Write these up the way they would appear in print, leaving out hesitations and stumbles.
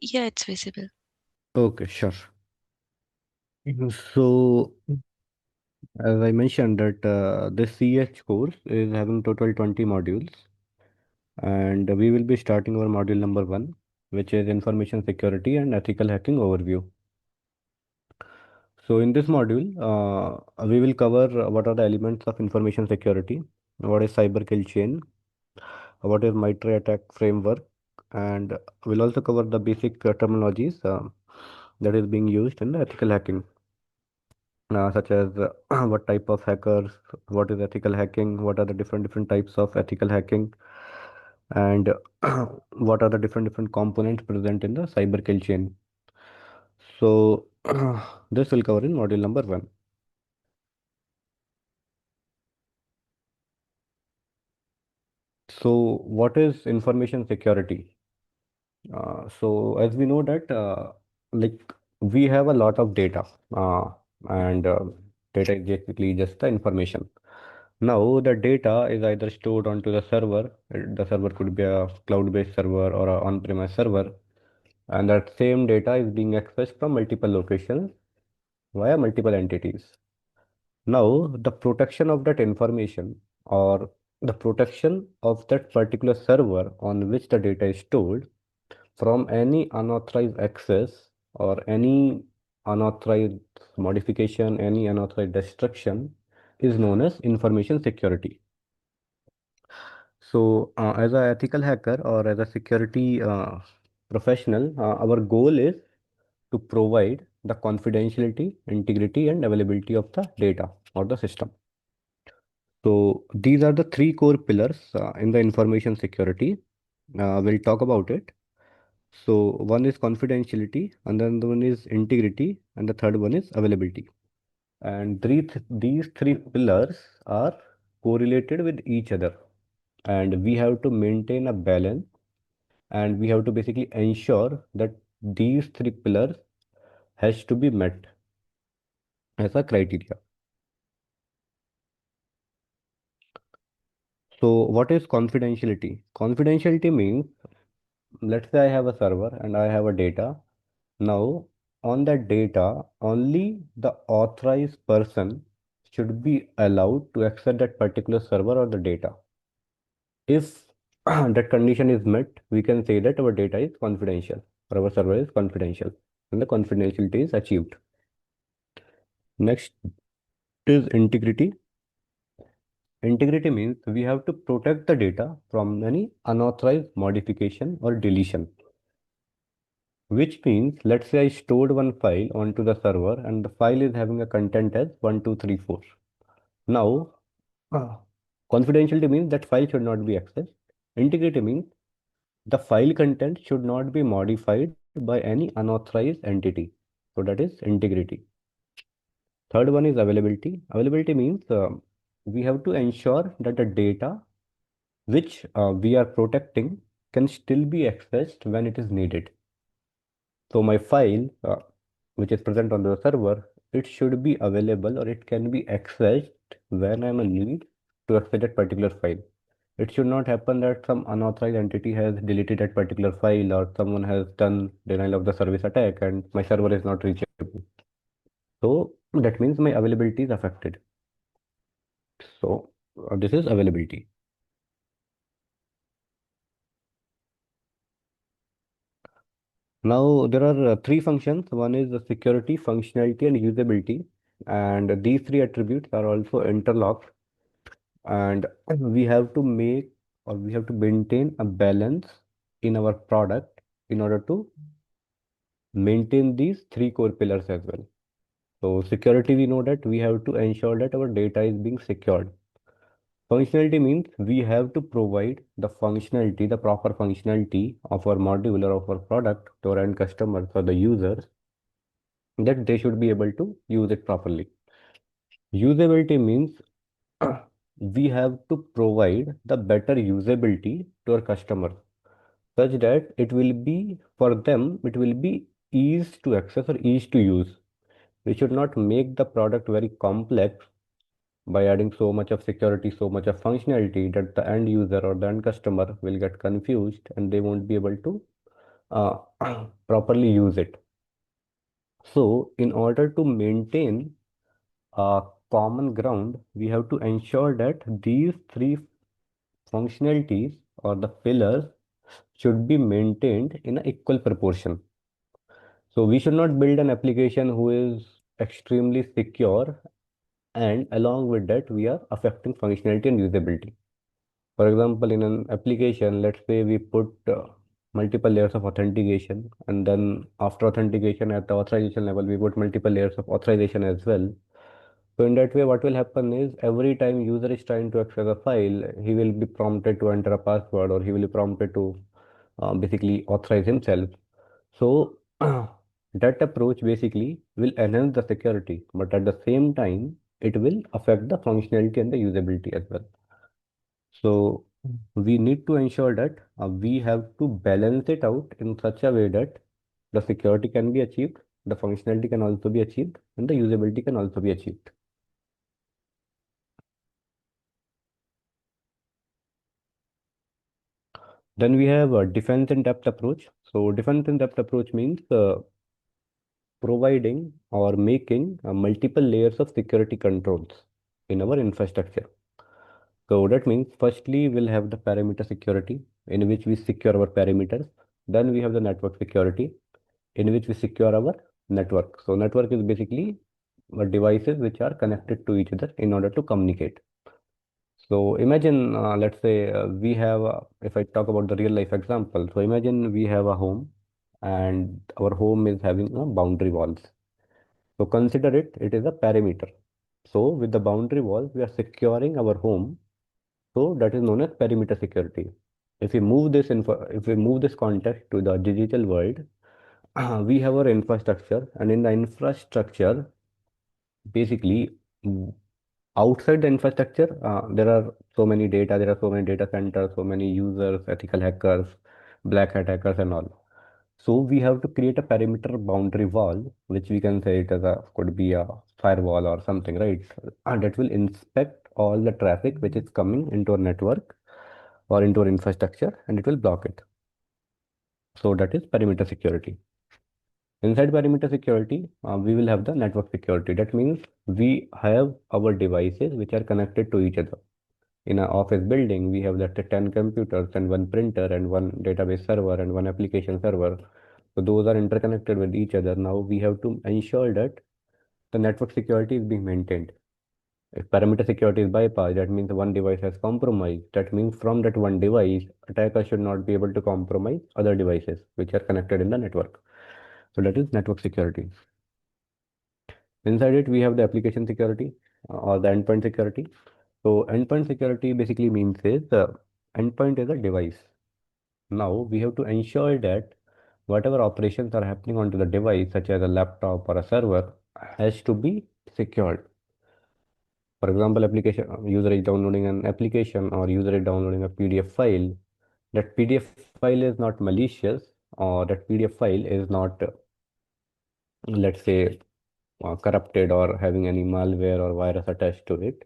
Yeah, it's visible. Okay, sure. So, as I mentioned that this CH course is having total 20 modules, and we will be starting our module number 1, which is information security and ethical hacking overview. So in this module, we will cover what are the elements of information security, what is cyber kill chain, what is MITRE attack framework, and we'll also cover the basic terminologies that is being used in the ethical hacking, such as what type of hackers, what is ethical hacking, what are the different types of ethical hacking, and what are the different components present in the cyber kill chain. So this will cover in module number 1. So what is information security? So as we know that like we have a lot of data, and data is basically just the information. Now the data is either stored onto the server. The server could be a cloud-based server or a on-premise server, and that same data is being accessed from multiple locations via multiple entities. Now the protection of that information, or the protection of that particular server on which the data is stored from any unauthorized access or any unauthorized modification, any unauthorized destruction, is known as information security. So, as an ethical hacker or as a security professional, our goal is to provide the confidentiality, integrity, and availability of the data or the system. So, these are the three core pillars in the information security. We'll talk about it. So one is confidentiality, and then the one is integrity, and the third one is availability. And these three pillars are correlated with each other, and we have to maintain a balance, and we have to basically ensure that these three pillars has to be met as a criteria. So what is confidentiality? Confidentiality means, let's say I have a server and I have a data. Now, on that data, only the authorized person should be allowed to access that particular server or the data. If that condition is met, we can say that our data is confidential or our server is confidential and the confidentiality is achieved. Next is integrity. Integrity means we have to protect the data from any unauthorized modification or deletion. Which means, let's say I stored one file onto the server and the file is having a content as 1234. Now, uh, confidentiality means that file should not be accessed. Integrity means the file content should not be modified by any unauthorized entity. So that is integrity. Third one is availability. Availability means we have to ensure that the data which we are protecting can still be accessed when it is needed. So my file, which is present on the server, it should be available or it can be accessed when I'm in need to access that particular file. It should not happen that some unauthorized entity has deleted that particular file or someone has done denial of the service attack and my server is not reachable. So that means my availability is affected. So this is availability. Now there are three functions. One is the security, functionality, and usability. And these three attributes are also interlocked, and we have to make or we have to maintain a balance in our product in order to maintain these three core pillars as well. So security, we know that we have to ensure that our data is being secured. Functionality means we have to provide the functionality, the proper functionality of our module or of our product to our end customers or the users, that they should be able to use it properly. Usability means we have to provide the better usability to our customers such that it will be for them, it will be easy to access or easy to use. We should not make the product very complex by adding so much of security, so much of functionality that the end user or the end customer will get confused and they won't be able to uh, properly use it. So, in order to maintain a common ground, we have to ensure that these three functionalities or the pillars should be maintained in an equal proportion. So, we should not build an application who is extremely secure, and along with that, we are affecting functionality and usability. For example, in an application, let's say we put multiple layers of authentication, and then after authentication at the authorization level, we put multiple layers of authorization as well. So in that way, what will happen is every time user is trying to access a file, he will be prompted to enter a password, or he will be prompted to basically authorize himself. So that approach basically will enhance the security, but at the same time, it will affect the functionality and the usability as well. So we need to ensure that we have to balance it out in such a way that the security can be achieved, the functionality can also be achieved, and the usability can also be achieved. Then we have a defense in depth approach. So defense in depth approach means providing or making multiple layers of security controls in our infrastructure. So that means firstly we'll have the perimeter security in which we secure our perimeters. Then we have the network security in which we secure our network. So network is basically devices which are connected to each other in order to communicate. So imagine, let's say we have, if I talk about the real life example, so imagine we have a home and our home is having boundary walls. So consider it is a perimeter. So with the boundary walls, we are securing our home. So that is known as perimeter security. If we move this context to the digital world, we have our infrastructure, and in the infrastructure, basically, outside the infrastructure, there are so many data centers, so many users, ethical hackers, black hat hackers, and all. So we have to create a perimeter boundary wall, which we can say it as a could be a firewall or something, right? And that will inspect all the traffic which is coming into our network or into our infrastructure, and it will block it. So that is perimeter security. Inside perimeter security, we will have the network security. That means we have our devices which are connected to each other. In an office building, we have that 10 computers and one printer and one database server and one application server. So those are interconnected with each other. Now we have to ensure that the network security is being maintained. If perimeter security is bypassed, that means one device has compromised. That means from that one device, attacker should not be able to compromise other devices which are connected in the network. So that is network security. Inside it, we have the application security or the endpoint security. So endpoint security basically means is endpoint is a device. Now we have to ensure that whatever operations are happening onto the device, such as a laptop or a server, has to be secured. For example, application user is downloading an application or user is downloading a PDF file. That PDF file is not malicious, or that PDF file is not, let's say, corrupted or having any malware or virus attached to it.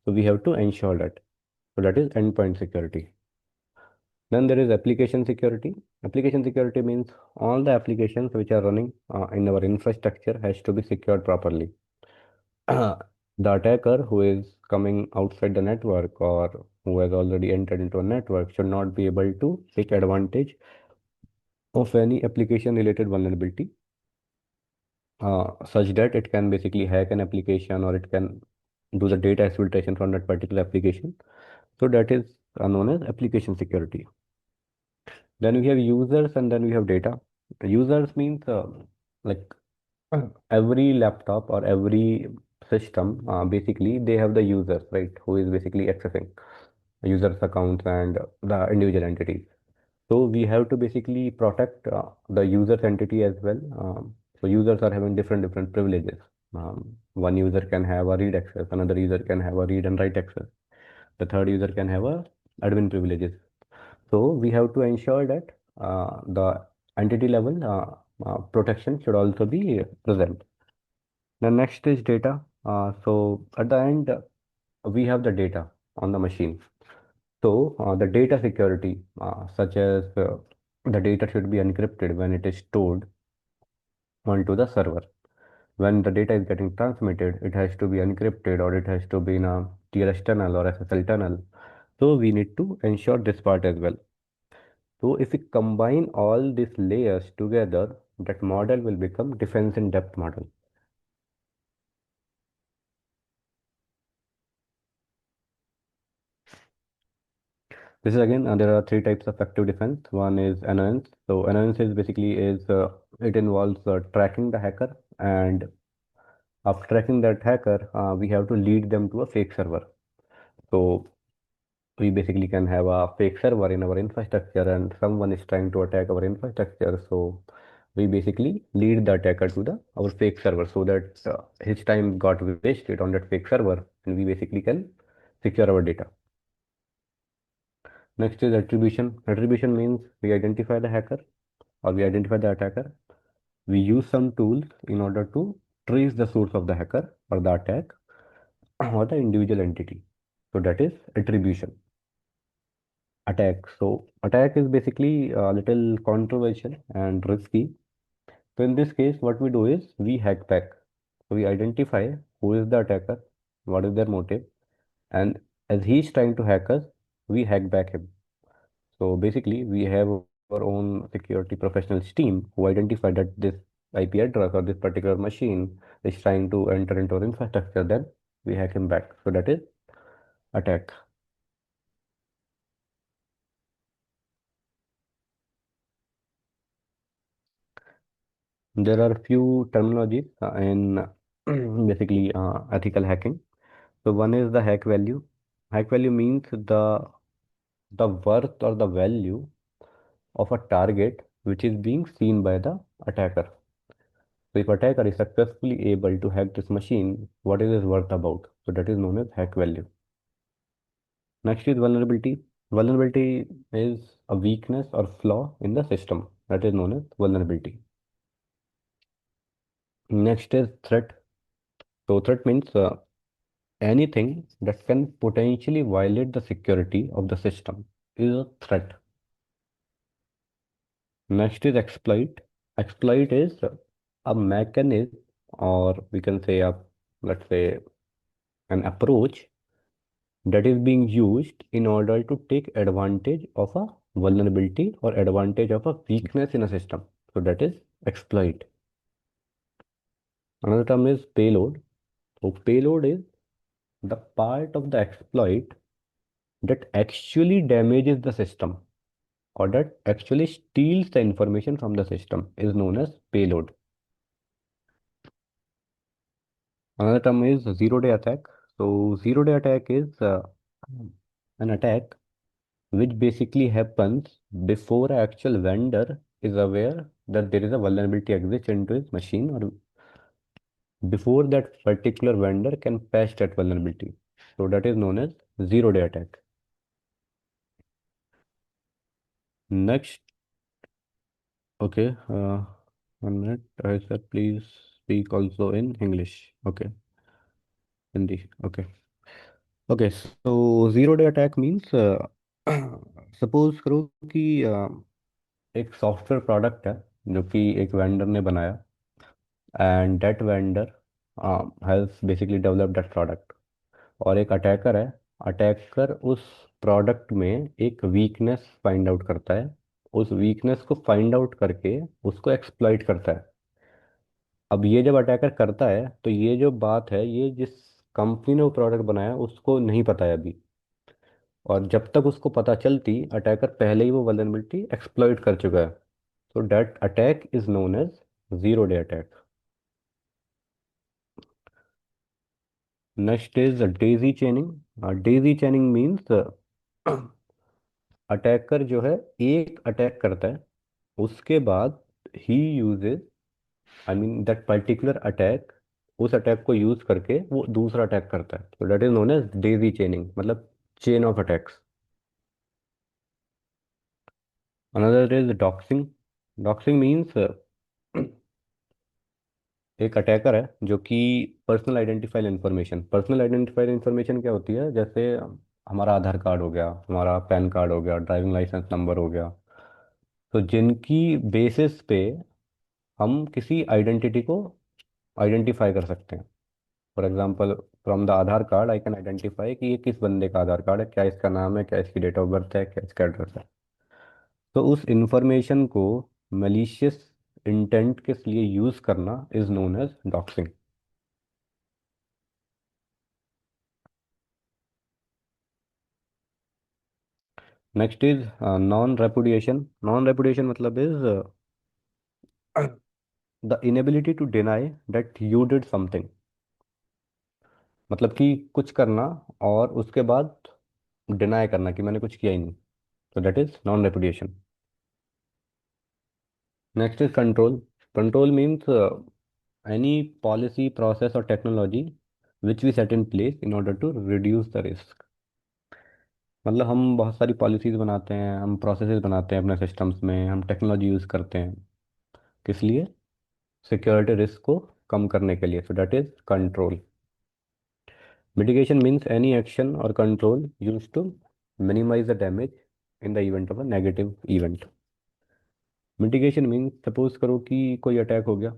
So we have to ensure that. So that is endpoint security. Then there is application security. Application security means all the applications which are running in our infrastructure has to be secured properly. The attacker who is coming outside the network or who has already entered into a network should not be able to take advantage of any application related vulnerability, such that it can basically hack an application or it can do the data exfiltration from that particular application. So that is known as application security. Then we have users and then we have data. Users means like every laptop or every system, basically they have the users, right, who is basically accessing users accounts and the individual entities. So we have to basically protect the user's entity as well. So users are having different privileges. One user can have a read access, another user can have a read and write access. The third user can have a admin privileges. So we have to ensure that the entity level protection should also be present. The next is data. So at the end, we have the data on the machine. So the data security, such as the data should be encrypted when it is stored onto the server. When the data is getting transmitted, it has to be encrypted or it has to be in a TLS tunnel or SSL tunnel. So we need to ensure this part as well. So if we combine all these layers together, that model will become defense in depth model. This is again, there are three types of active defense. One is annoyance. So annoyance is basically it involves tracking the hacker, and after tracking that hacker, we have to lead them to a fake server. So we basically can have a fake server in our infrastructure and someone is trying to attack our infrastructure. So we basically lead the attacker to the our fake server so that his time got wasted on that fake server and we basically can secure our data. Next is attribution. Attribution means we identify the hacker or we identify the attacker. We use some tools in order to trace the source of the hacker or the attack or the individual entity. So that is attribution. Attack. So attack is basically a little controversial and risky. So in this case, what we do is we hack back. So we identify who is the attacker, what is their motive, and as he's trying to hack us, we hack back him. So basically, we have our own security professionals team who identify that this IP address or this particular machine is trying to enter into our infrastructure. Then we hack him back. So that is attack. There are few terminologies in basically ethical hacking. So one is the hack value. Hack value means the worth or the value of a target which is being seen by the attacker. So if attacker is successfully able to hack this machine, what is its worth about? So that is known as hack value. Next is vulnerability. Vulnerability is a weakness or flaw in the system. That is known as vulnerability. Next is threat. So threat means anything that can potentially violate the security of the system is a threat. Next is exploit. Exploit is a mechanism, or we can say let's say, an approach that is being used in order to take advantage of a vulnerability or advantage of a weakness in a system. So that is exploit. Another term is payload. So payload is the part of the exploit that actually damages the system or that actually steals the information from the system is known as payload. Another term is zero-day attack. So zero-day attack is an attack which basically happens before an actual vendor is aware that there is a vulnerability exists into his machine or before that particular vendor can patch that vulnerability. So that is known as zero-day attack. Next, okay, 1 minute. I said please speak also in English. Okay, Hindi. Okay. Okay, so zero-day attack means suppose करो कि एक software product है जो कि एक vendor ने बनाया and that vendor has basically developed that product और एक अटैकर है अटैकर उस प्रोडक्ट में एक वीकनेस फाइंड आउट करता है उस वीकनेस को फाइंड आउट करके उसको एक्सप्लॉइट करता है अब ये जब अटैकर करता है तो ये जो बात है ये जिस कंपनी ने वो प्रोडक्ट बनाया उसको नहीं पता है अभी और जब तक उसको पता चलती अटैकर पहले ही वो वल्नरेबिलिटी एक्सप्लॉइट कर चुका है so that attack is known as zero day attack. Next is daisy chaining. Daisy chaining means attacker जो है एक अटैक करता है उसके बाद ही uses I mean that particular attack उस अटैक को यूज करके वो दूसरा अटैक करता है तो that is known as daisy chaining मतलब chain of attacks. Another is doxing. Doxing means एक अटैकर है जो कि पर्सनल आइडेंटिफाइड इंफॉर्मेशन क्या होती है जैसे हमारा आधार कार्ड हो गया हमारा पैन कार्ड हो गया ड्राइविंग लाइसेंस नंबर हो गया तो जिनकी बेसिस पे हम किसी आइडेंटिटी को आइडेंटिफाई कर सकते हैं। For example, from the Aadhaar card I can identify कि ये किस बंदे का आधार कार्ड है, क्या इसका नाम है, क्या इसकी डेट ऑफ बर्थ है, क्या इसका एड्रेस है। तो उस इंफॉर्मेशन को मलिशियस इंटेंट के लिए यूज करना is known as doxing. Next is non repudiation. Non repudiation मतलब is the inability to deny that you did something. मतलब कि कुछ करना और उसके बाद डिनाई करना कि मैंने कुछ किया ही नहीं। तो that is non repudiation. Next is control. Control means any policy, process और technology which we set in place in order to reduce the risk. मतलब हम बहुत सारी पॉलिसीज बनाते हैं, हम प्रोसेसेस बनाते हैं अपने सिस्टम्स में, हम टेक्नोलॉजी यूज़ करते हैं। किस लिए? सिक्योरिटी रिस्क को कम करने के लिए। So that is control. Mitigation means any action और control use to minimize the damage in the event of a negative event. Mitigation means suppose करो कि कोई अटैक हो गया,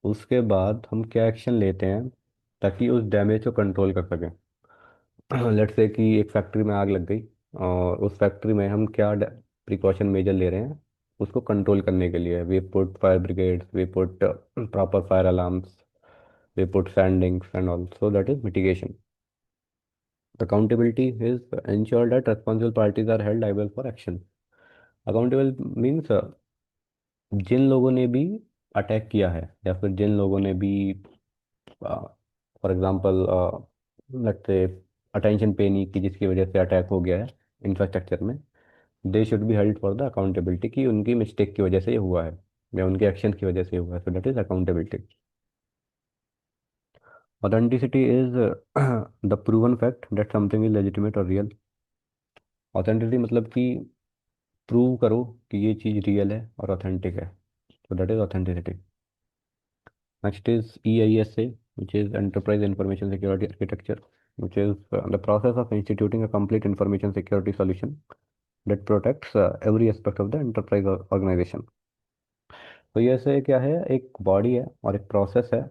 उसके बाद हम क्या एक्शन लेते हैं ताकि उस डैमेज को कंट्रोल कर सकें। लेट्स से कि एक फैक्ट्री में आग लग गई, और उस फैक्ट्री में हम क्या प्रिकॉशन मेजर ले रहे हैं उसको कंट्रोल करने के लिए। We put fire brigades, we put proper fire alarms, we put sandings and all. So that is mitigation. Accountability is ensure that responsible parties are held liable for action. Accountable means जिन लोगों ने भी attack किया है या फिर जिन लोगों ने भी, फॉर एग्जांपल, लेट्स से अटेंशन पे नहीं की जिसकी वजह से अटैक हो गया है इंफ्रास्ट्रक्चर में, they should be held for the accountability कि उनकी मिस्टेक की वजह से ये हुआ है या उनके एक्शन की वजह से ये हुआ है। सो that is accountability. Authenticity is the proven fact that something is legitimate or real. Authenticity मतलब कि प्रूव करो कि ये चीज़ रियल है और ऑथेंटिक है। तो that is authenticity. Next is EISA, which is Enterprise Information Security Architecture, which is the process of instituting a complete information security solution that protects every aspect of the enterprise organization. तो ये ऐसे क्या है, एक body है और एक process है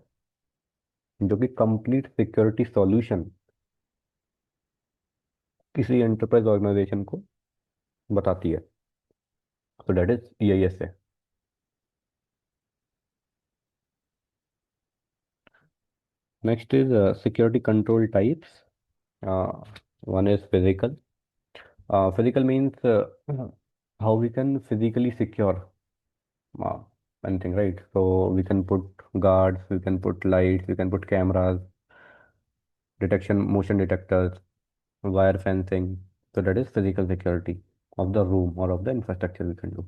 जो कि कंप्लीट सिक्योरिटी सॉल्यूशन किसी एंटरप्राइज ऑर्गेनाइजेशन को बताती है। तो that is EISA। Next is security control types. One is physical. Physical means how we can physically secure uh, anything, right? So we can put guards, we can put lights, we can put cameras, detection, motion detectors, wire fencing. So that is physical security of the room or of the infrastructure we can do.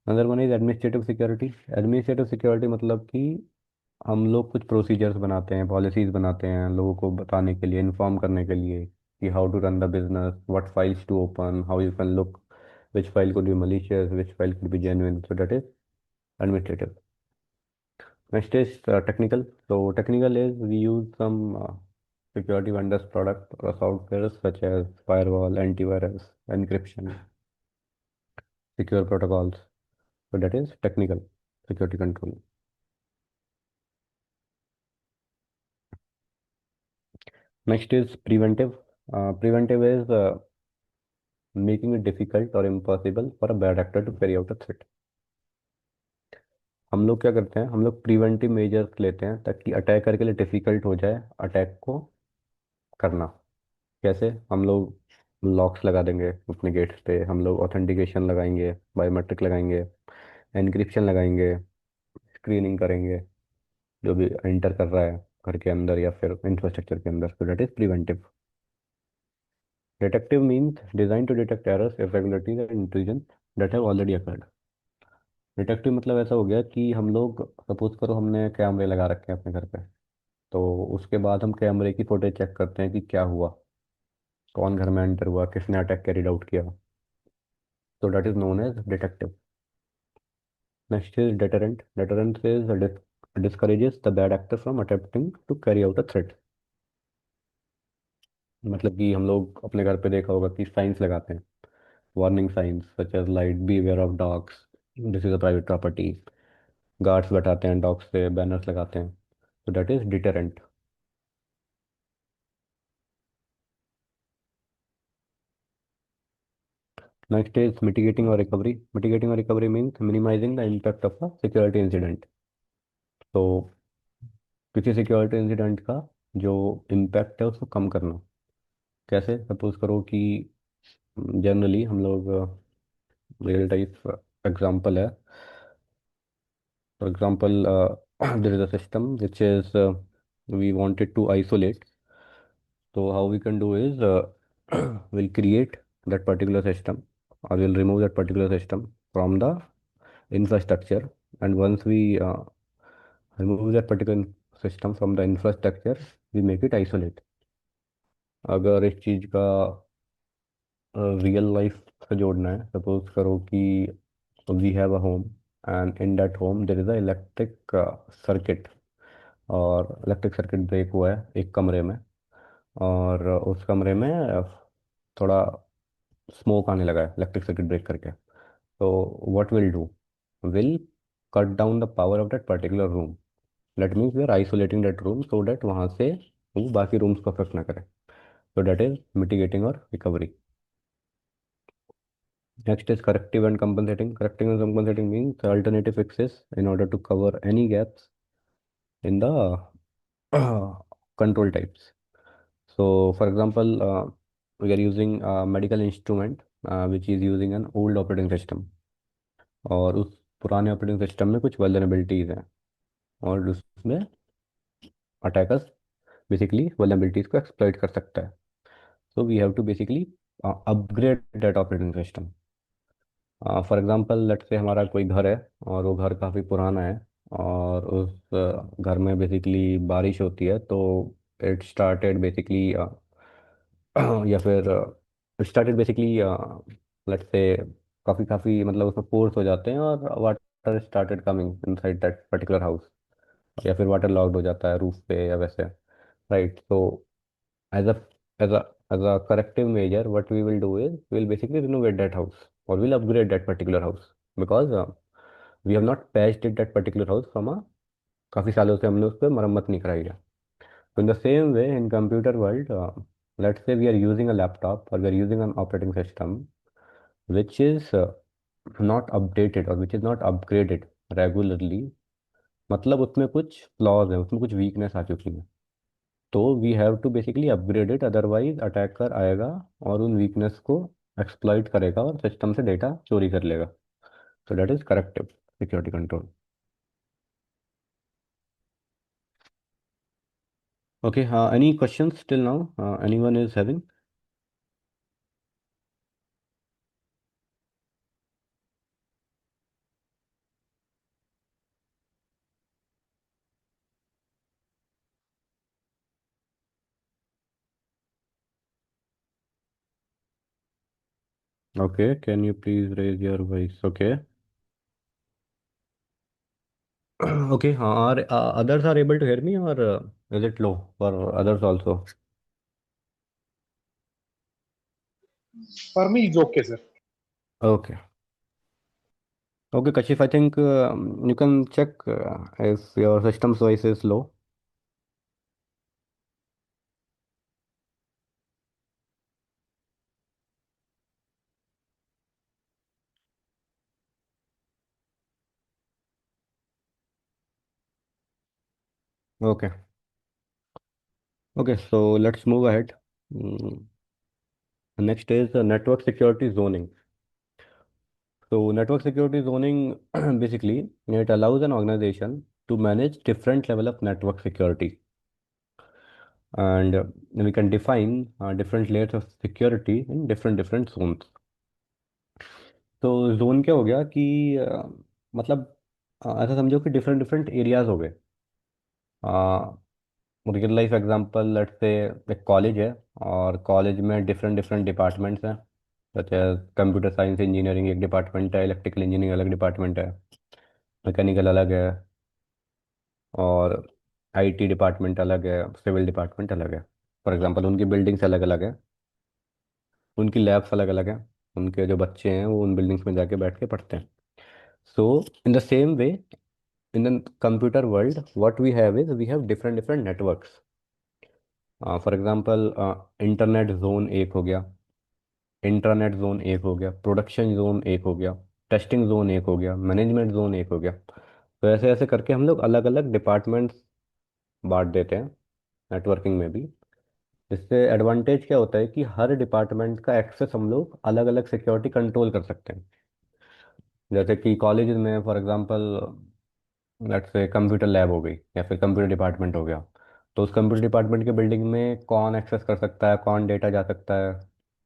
Another one is administrative security. Administrative security मतलब कि हम लोग कुछ procedures बनाते हैं, policies बनाते हैं लोगों को बताने के लिए, इन्फॉर्म करने के लिए कि how to run the business, what files to open, how you can look, which file could be malicious, which file could be genuine. So that is administrative. Next is technical. So technical is we use some security vendors product or software such as firewall, antivirus, encryption, secure protocols. So that is technical security control. Next is preventive. Preventive is making it difficult or impossible for a bad actor to carry out a threat. हम लोग क्या करते हैं, हम लोग preventive measures लेते हैं ताकि अटैकर के लिए डिफिकल्ट हो जाए अटैक को करना। कैसे? हम लोग लॉक्स लगा देंगे अपने गेट्स पे, हम लोग ऑथेंटिकेशन लगाएंगे, बायोमेट्रिक लगाएंगे, एनक्रिप्शन लगाएंगे, स्क्रीनिंग करेंगे जो भी एंटर कर रहा है घर के अंदर या फिर इंफ्रास्ट्रक्चर के अंदर। तो that is preventive. Detective means design to detect errors, irregularities and intrusion that have already occurred. Detective मतलब ऐसा हो गया कि हम लोग, सपोज करो हमने कैमरे लगा रखे हैं अपने घर पे, तो उसके बाद हम कैमरे की फुटेज चेक करते हैं कि क्या हुआ, कौन घर में एंटर हुआ, किसने अटैक कैरिड आउट किया। So that is known as detective. Next is deterrent. Deterrent is discourages the bad actor from attempting to carry out a threat. मतलब कि हम लोग अपने घर पे देखा होगा कि साइंस लगाते हैं warning signs such as light, beware of dogs, this is a private property, guards बैठाते हैं डॉग्स पे, बैनर्स लगाते हैं, तो that is deterrent. Next is mitigating और रिकवरी. मिटिगेटिंग और recovery means minimising the impact of a security incident. तो किसी सिक्योरिटी इंसिडेंट का जो इम्पैक्ट है उसको कम करना. कैसे? सपोज करो कि जनरली हम लोग रियल टाइप एग्जांपल है. For example there is a system which is we wanted to isolate. So how we can do is we'll create that particular system, or we'll remove that particular system from the infrastructure. And once we remove that particular system from the infrastructure, we make it isolate. अगर इस चीज़ का real life से जोड़ना है, suppose करो कि we have a home and in that home there is a electric circuit, और electric circuit break हुआ है एक कमरे में, और उस कमरे में थोड़ा स्मोक आने लगा है इलेक्ट्रिक सर्किट ब्रेक करके. तो what will do, will cut down the power of that particular room. That means we are isolating that room so that वहाँ से वो बाकी रूम्स को अफेक्ट ना करे. So that is mitigating or recovery. Next is corrective and compensating. Corrective and compensating means alternative fixes in order to cover any gaps in the control types. So, for example, we are using a medical instrument which is using an old operating system, और उस पुराने operating system में कुछ vulnerabilities हैं, और उसमें attackers basically vulnerabilities को exploit कर सकता है. So we have to basically upgrade that operating system. For example let's say हमारा कोई घर है, और वो घर काफ़ी पुराना है, और उस घर में बेसिकली बारिश होती है, तो इट स्टार्टेड बेसिकली या फिर स्टार्टेड बेसिकली लेट्स से काफ़ी काफ़ी मतलब उसमें पोर्स हो जाते हैं, और water started coming inside that particular house, या फिर वाटर लॉक्ड हो जाता है रूफ पे या वैसे. राइट. तो as a as a as a corrective measure, what we will do is we will basically renovate that house, or we'll upgrade that particular house, because we have not patched it that particular house from a काफ़ी सालों से हमने उस पर मरम्मत नहीं कराई है. So in the same way in computer world, let's say we are using a laptop, or we are using an operating system which is not updated or which is not upgraded regularly. मतलब उसमें कुछ flaws हैं, उसमें कुछ weakness आ चुकी है, तो we have to basically upgrade it, otherwise attacker आएगा और उन वीकनेस को एक्सप्लॉइट करेगा और सिस्टम से डेटा चोरी कर लेगा. So that is corrective security control. Okay, any questions till now? Anyone is having? Okay, can you please raise your voice? Okay. Okay, are others are able to hear me, or is it low for others also? For me, it's okay, sir. Okay. Okay, Kashif, I think you can check if your system's voice is low. Okay. Okay, so let's move ahead. Mm, Next is network security zoning. So network security zoning basically it allows an organization to manage different level of network security, and we can define different layers of security in different zones. तो zone क्या हो गया कि मतलब ऐसा समझो कि different different areas हो गए. रियल लाइफ एग्जांपल लेट्स से एक कॉलेज है, और कॉलेज में डिफरेंट डिफरेंट डिपार्टमेंट्स हैं, जैसे कंप्यूटर साइंस इंजीनियरिंग एक डिपार्टमेंट है, इलेक्ट्रिकल इंजीनियरिंग अलग डिपार्टमेंट है, मैकेनिकल अलग है, और आईटी डिपार्टमेंट अलग है, सिविल डिपार्टमेंट अलग है. फॉर एग्जांपल उनकी बिल्डिंग्स अलग अलग है, उनकी लैब्स अलग अलग हैं. उनके जो बच्चे हैं वो उन बिल्डिंग्स में जाके बैठ के पढ़ते हैं. So in the same way, in the computer world, what we have is we have different different networks. For example internet zone एक हो गया, इंटरनेट जोन एक हो गया, प्रोडक्शन जोन एक हो गया, टेस्टिंग जोन एक हो गया, मैनेजमेंट जोन एक हो गया. तो ऐसे ऐसे करके हम लोग अलग अलग डिपार्टमेंट्स बांट देते हैं नेटवर्किंग में भी. इससे एडवांटेज क्या होता है कि हर डिपार्टमेंट का एक्सेस हम लोग अलग अलग सिक्योरिटी कंट्रोल कर सकते हैं. जैसे कि कॉलेज में फॉर एग्जांपल लेट्स से कंप्यूटर लैब हो गई या फिर कंप्यूटर डिपार्टमेंट हो गया. तो उस कंप्यूटर डिपार्टमेंट के बिल्डिंग में कौन एक्सेस कर सकता है, कौन डेटा जा सकता है,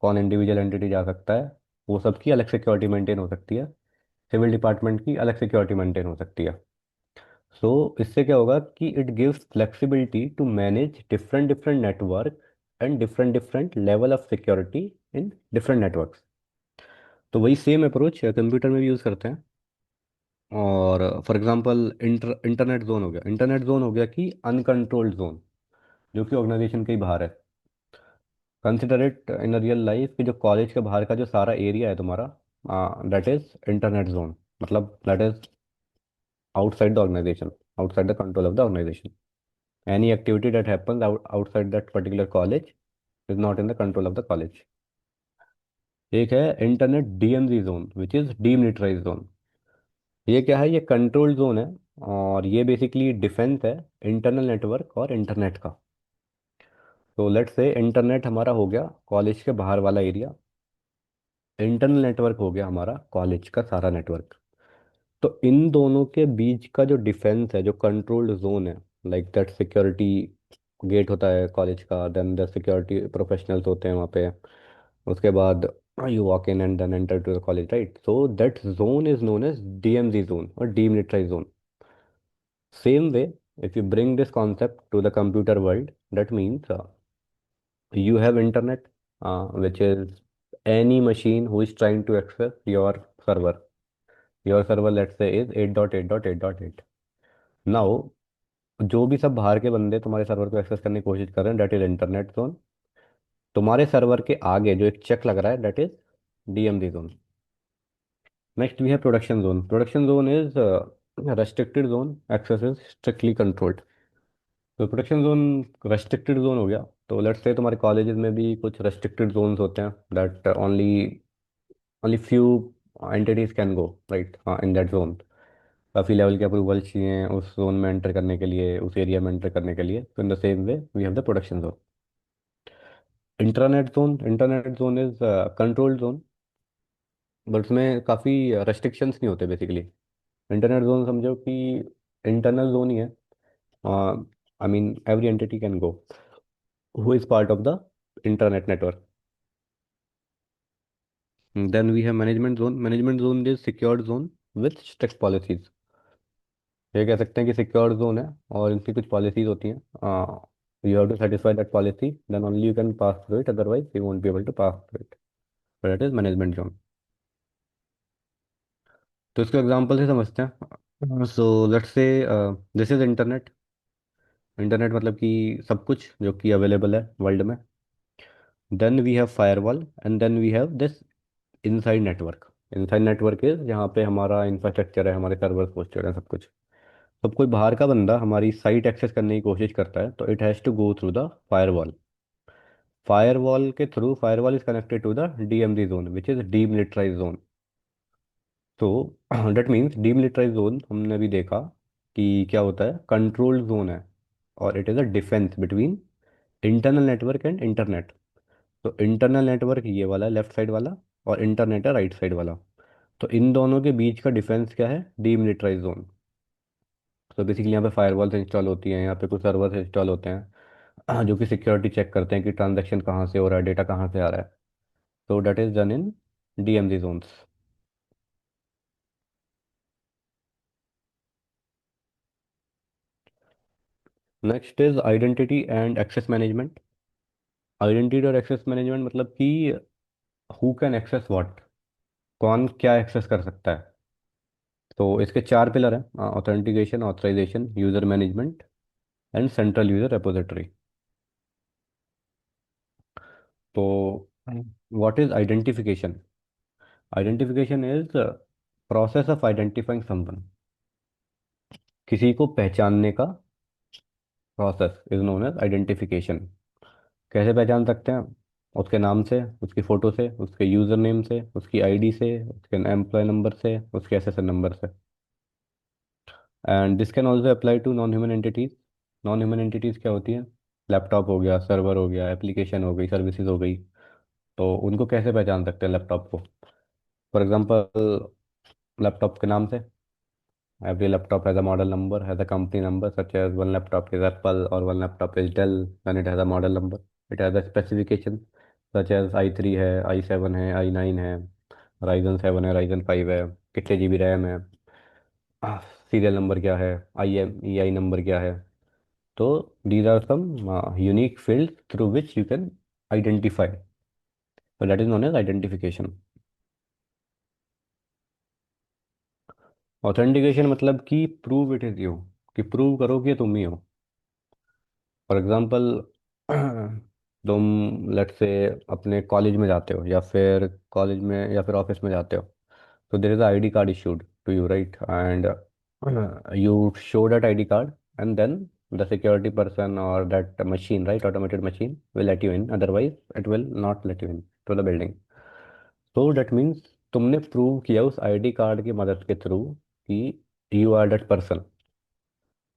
कौन इंडिविजुअल एंटिटी जा सकता है, वो सबकी अलग सिक्योरिटी मेंटेन हो सकती है. सिविल डिपार्टमेंट की अलग सिक्योरिटी मेंटेन हो सकती है. सो इससे क्या होगा कि it gives flexibility to manage different different network and different different level of security in different networks. तो वही सेम अप्रोच कंप्यूटर में भी यूज़ करते हैं. और फॉर एग्जांपल इंटरनेट जोन हो गया. इंटरनेट जोन हो गया कि अनकंट्रोल्ड जोन, जो कि ऑर्गेनाइजेशन के ही बाहर है. Consider it in real life कि जो कॉलेज के बाहर का जो सारा एरिया है तुम्हारा, दैट इज इंटरनेट जोन. मतलब that is outside the organisation, outside the control of the organisation. Any activity that happens outside that particular college is not in the control of the college. एक है internet DMG zone which is demilitarise zone. ये क्या है, ये control zone है. और ये basically defence है इंटरनल नेटवर्क और इंटरनेट का. तो लेट्स से इंटरनेट हमारा हो गया कॉलेज के बाहर वाला एरिया, इंटरनल नेटवर्क हो गया हमारा कॉलेज का सारा नेटवर्क. तो इन दोनों के बीच का जो डिफेंस है, जो कंट्रोल्ड जोन है, लाइक दैट सिक्योरिटी गेट होता है कॉलेज का, देन द सिक्योरिटी प्रोफेशनल्स होते हैं वहाँ पे. उसके बाद you walk in and then enter to the college, right? So that zone is known as DMZ zone और demilitarize zone. Same way, if you bring this concept to the computer world, that means you have internet, which is any machine who is trying to access your server. Your server, let's say, is 8.8.8.8. Now, जो भी सब बाहर के बंदे तुम्हारे server को access करने की कोशिश कर रहे हैं, दैट इज इंटरनेट जोन. तुम्हारे सर्वर के आगे जो एक चेक लग रहा है, that is DMZ zone. Next we है production zone. Production zone is restricted zone, access is strictly controlled. तो प्रोटेक्शन जोन रेस्ट्रिक्टेड जोन हो गया. तो लेट्स से तुम्हारे कॉलेजेस में भी कुछ रेस्ट्रिक्टेड जोन्स होते हैं, that only only few entities can go, right, हाँ, इन दैट जोन. काफ़ी लेवल के अप्रूवल चाहिए उस जोन में एंटर करने के लिए, उस एरिया में एंटर करने के लिए. तो in the same way we have the production zone. Internet zone is controlled zone, but उसमें काफ़ी रेस्ट्रिक्शंस नहीं होते बेसिकली. इंटरनेट जोन समझो कि इंटरनल जोन ही है. I mean every entity can go who is part of the internet network. Then we have management zone. Management zone is secured zone with strict policies. ये कह सकते हैं कि secure zone है और इनकी कुछ पॉलिसीज होती हैं. You have to satisfy that policy, then only you can pass through it, otherwise you won't be able to pass through it. That is management zone. तो इसको एग्जांपल से समझते हैं. So let's say this is internet. Internet मतलब कि सब कुछ जो कि अवेलेबल है वर्ल्ड में. Then we have firewall and then we have this inside network. Inside network is जहाँ पे हमारा इंफ्रास्ट्रक्चर है, हमारे सर्वर्स पोस्टेड है, सब कुछ. अब कोई बाहर का बंदा हमारी साइट एक्सेस करने की कोशिश करता है तो it has to go through the firewall. Firewall के थ्रू, firewall is connected to the DMZ zone which is demilitarise zone. तो दैट मीन्स डीमिलिटराइज जोन हमने अभी देखा कि क्या होता है, कंट्रोल्ड जोन है. और it is a defence between internal network and internet. तो इंटरनल नेटवर्क ये वाला लेफ्ट साइड वाला, और इंटरनेट है राइट साइड वाला. तो इन दोनों के बीच का डिफेंस क्या है, डीमिलिटराइज जोन. तो बेसिकली यहाँ पे फायरवॉल्स इंस्टॉल होती हैं, यहाँ पे कुछ सर्वर्स इंस्टॉल होते हैं जो कि सिक्योरिटी चेक करते हैं कि ट्रांजैक्शन कहाँ से हो रहा है, डेटा कहाँ से आ रहा है. तो that is done in DMG zones. Next is identity and access management. Identity और एक्सेस मैनेजमेंट मतलब कि हु कैन एक्सेस व्हाट, कौन क्या एक्सेस कर सकता है. तो इसके चार पिलर हैं, authentication, authorization, user management and central user repository. तो what is identification. Identification is process of identifying someone. किसी को पहचानने का process is known as identification. कैसे पहचान सकते हैं? उसके नाम से, उसकी फ़ोटो से, उसके यूज़र नेम से, उसकी आईडी से, उसके एम्प्लॉय नंबर से, उसके एसएसएन नंबर से। And this can also apply to non human entities. Non human entities क्या होती हैं? लैपटॉप हो गया, सर्वर हो गया, एप्लीकेशन हो गई, सर्विसेज हो गई। तो उनको कैसे पहचान सकते हैं लैपटॉप को? फॉर एग्जांपल, लैपटॉप के नाम से। Every laptop has a model number, has a company number, such as one laptop is Apple or one laptop is Dell, then it has a model number. It has a specification, such as i3 है, i7 है, i9 है, Ryzen 7 है, Ryzen 5 है, कितने GB RAM है, serial number क्या है, IMEI number क्या है। तो these are some unique fields through which you can identify. So that is known as identification. Authentication मतलब कि प्रूव इट इज यू, कि प्रूव करो कि ये तुम ही हो। फॉर एग्जांपल, तुम लेट से अपने कॉलेज में जाते हो, या फिर कॉलेज में या फिर ऑफिस में जाते हो, तो there is ID card issued to you, right? And you show that ID card, and then the security person or that machine, right, automated machine will let you in. Otherwise, it will not let you in to the building. So that means तुमने prove किया उस ID card की मदद के through कि you are that person.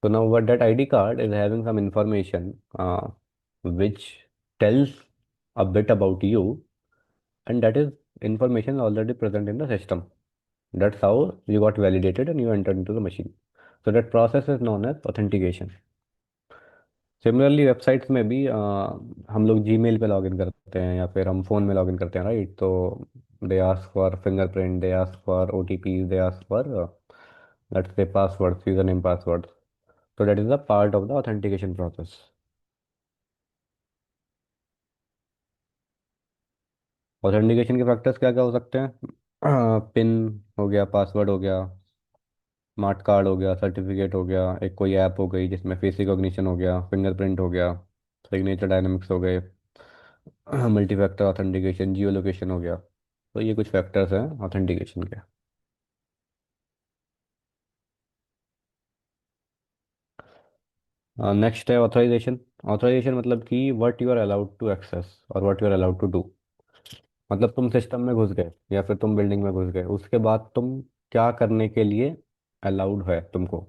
So now what that ID card is having some information which tells a bit about you, and that is information already present in the system. That's how you got validated and you entered into the machine. So that process is known as authentication. Similarly websites में भी हम लोग Gmail पे login करते हैं या फिर हम फ़ोन में लॉगिन करते हैं, राइट? तो they ask for fingerprint, they ask for OTP, they ask for let's say password, user name password. So that is a part of the authentication process. Authentication के फैक्टर्स क्या क्या हो सकते हैं? पिन हो गया, पासवर्ड हो गया, स्मार्ट कार्ड हो गया, सर्टिफिकेट हो गया, एक कोई ऐप हो गई जिसमें फेस रिकॉग्निशन हो गया, फिंगरप्रिंट हो गया, सिग्नेचर डायनामिक्स हो गए, मल्टी फैक्टर ऑथेंटिकेशन, जियो लोकेशन हो गया। तो ये कुछ फैक्टर्स हैं ऑथेंटिकेशन के। नेक्स्ट है ऑथराइजेशन। ऑथराइजेशन मतलब कि what you are allowed to access और what you are allowed to do. मतलब तुम सिस्टम में घुस गए या फिर तुम बिल्डिंग में घुस गए, उसके बाद तुम क्या करने के लिए अलाउड है तुमको,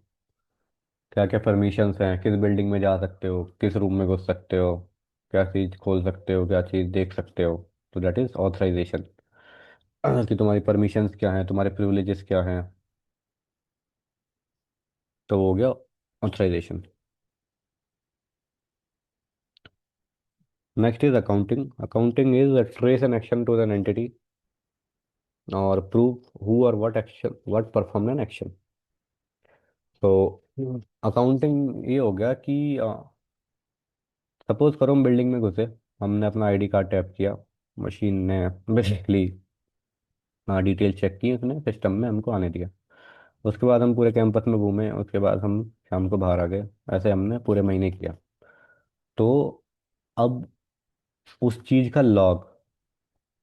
क्या क्या परमिशंस हैं, किस बिल्डिंग में जा सकते हो, किस रूम में घुस सकते हो, क्या चीज़ खोल सकते हो, क्या चीज़ देख सकते हो। तो दैट इज ऑथराइजेशन। कि तुम्हारी परमिशंस क्या हैं, तुम्हारे प्रिविलेजेस क्या हैं। तो वो हो गया authorisation. Next is accounting. Accounting is trace an action to an entity और प्रूव हु और what action, what perform an action. तो अकाउंटिंग ये हो गया कि सपोज करो हम बिल्डिंग में घुसे, हमने अपना आईडी कार्ड टैप किया, मशीन ने बेसिकली डिटेल चेक की, उसने सिस्टम में हमको आने दिया। उसके बाद हम पूरे कैंपस में घूमे, उसके बाद हम शाम को बाहर आ गए। ऐसे हमने पूरे महीने किया। तो अब उस चीज़ का लॉग,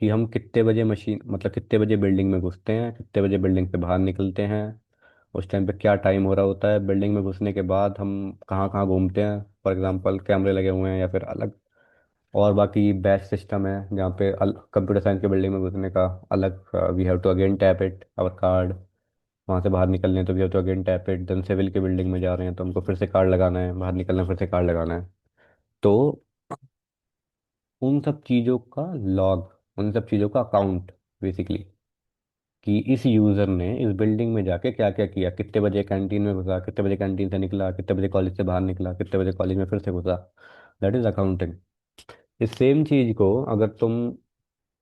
कि हम कितने बजे मशीन, मतलब कितने बजे बिल्डिंग में घुसते हैं, कितने बजे बिल्डिंग से बाहर निकलते हैं, उस टाइम पे क्या टाइम हो रहा होता है, बिल्डिंग में घुसने के बाद हम कहाँ कहाँ घूमते हैं। फॉर एग्जांपल कैमरे लगे हुए हैं या फिर अलग, और बाकी बैच सिस्टम है जहाँ पे कंप्यूटर साइंस के बिल्डिंग में घुसने का अलग, we have to again tap it our card. वहाँ से बाहर निकलने हैं तो we have to again tap it. Then civil के बिल्डिंग में जा रहे हैं तो हमको फिर से कार्ड लगाना है, बाहर निकलना है फिर से कार्ड लगाना है। तो उन सब चीज़ों का लॉग, उन सब चीज़ों का अकाउंट बेसिकली, कि इस यूज़र ने इस बिल्डिंग में जाके क्या क्या किया, कितने बजे कैंटीन में घुसा, कितने बजे कैंटीन से निकला, कितने बजे कॉलेज से बाहर निकला, कितने बजे कॉलेज में फिर से घुसा। That is accounting. इस सेम चीज़ को अगर तुम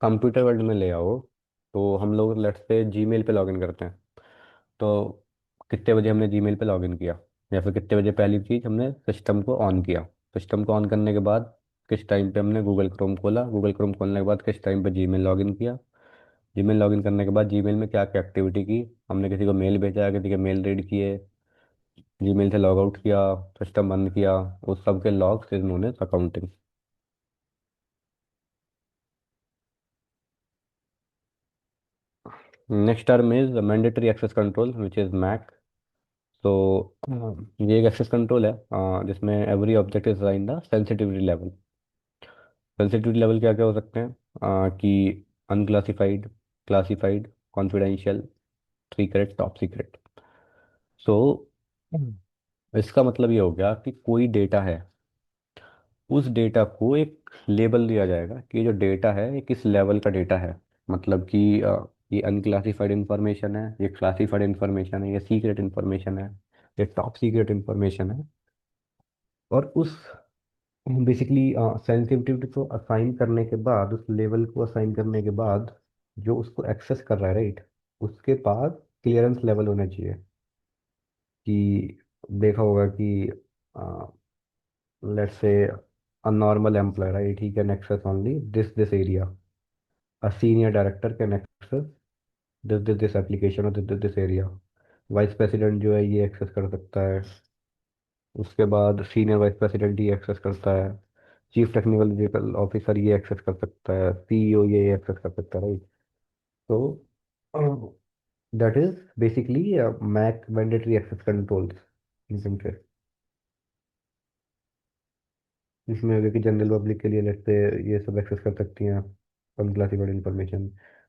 कंप्यूटर वर्ल्ड में ले आओ, तो हम लोग लेट्स से जीमेल पे लॉगिन करते हैं। तो कितने बजे हमने जीमेल पे लॉगिन किया, या फिर कितने बजे पहली चीज़ हमने सिस्टम को ऑन किया। सिस्टम को ऑन करने के बाद किस टाइम पे हमने गूगल क्रोम खोला, गूगल क्रोम खोलने के बाद किस टाइम पे जीमेल लॉगिन किया, जीमेल लॉगिन करने के बाद जीमेल में क्या क्या एक्टिविटी की, हमने किसी को मेल भेजा, किसी के मेल रीड किए, जीमेल से लॉग आउट किया, सिस्टम बंद किया, उस सब के logs is known as accounting. Next term is mandatory access control which is MAC. तो ये एक एक्सेस कंट्रोल है जिसमें every object is in the sensitivity level. Sensitivity level क्या क्या हो सकते हैं कि unclassified, classified, confidential, secret, top secret. So इसका मतलब ये हो गया कि कोई डेटा है, उस डेटा को एक लेबल दिया जाएगा कि ये जो डेटा है ये किस लेवल का डेटा है। मतलब कि ये अनक्लासिफाइड इंफॉर्मेशन है, ये क्लासिफाइड इंफॉर्मेशन है, ये सीक्रेट इंफॉर्मेशन है, ये टॉप सीक्रेट इंफॉर्मेशन है। और उस बेसिकली सेंसिटिविटी को असाइन करने के बाद, उस लेवल को असाइन करने के बाद जो उसको एक्सेस कर रहा है, राइट, उसके पास क्लियरेंस लेवल होना चाहिए। कि देखा होगा कि let's say a normal employee, right? He can access only this area. A senior director can access this application or this area. Vice president जो है ये एक्सेस कर सकता है। उसके बाद सीनियर वाइस प्रेसिडेंट ये एक्सेस करता है। चीफ टेक्निकल ऑफिसर ये एक्सेस कर सकता है। सीईओ ये एक्सेस कर सकता है, राइट। तो that is basically MAC mandatory access controls. इसमें हो गया कि जनरल पब्लिक के लिए लेट्स से ये सब एक्सेस कर सकती हैं अनक्लासिफाइड इंफॉर्मेशन।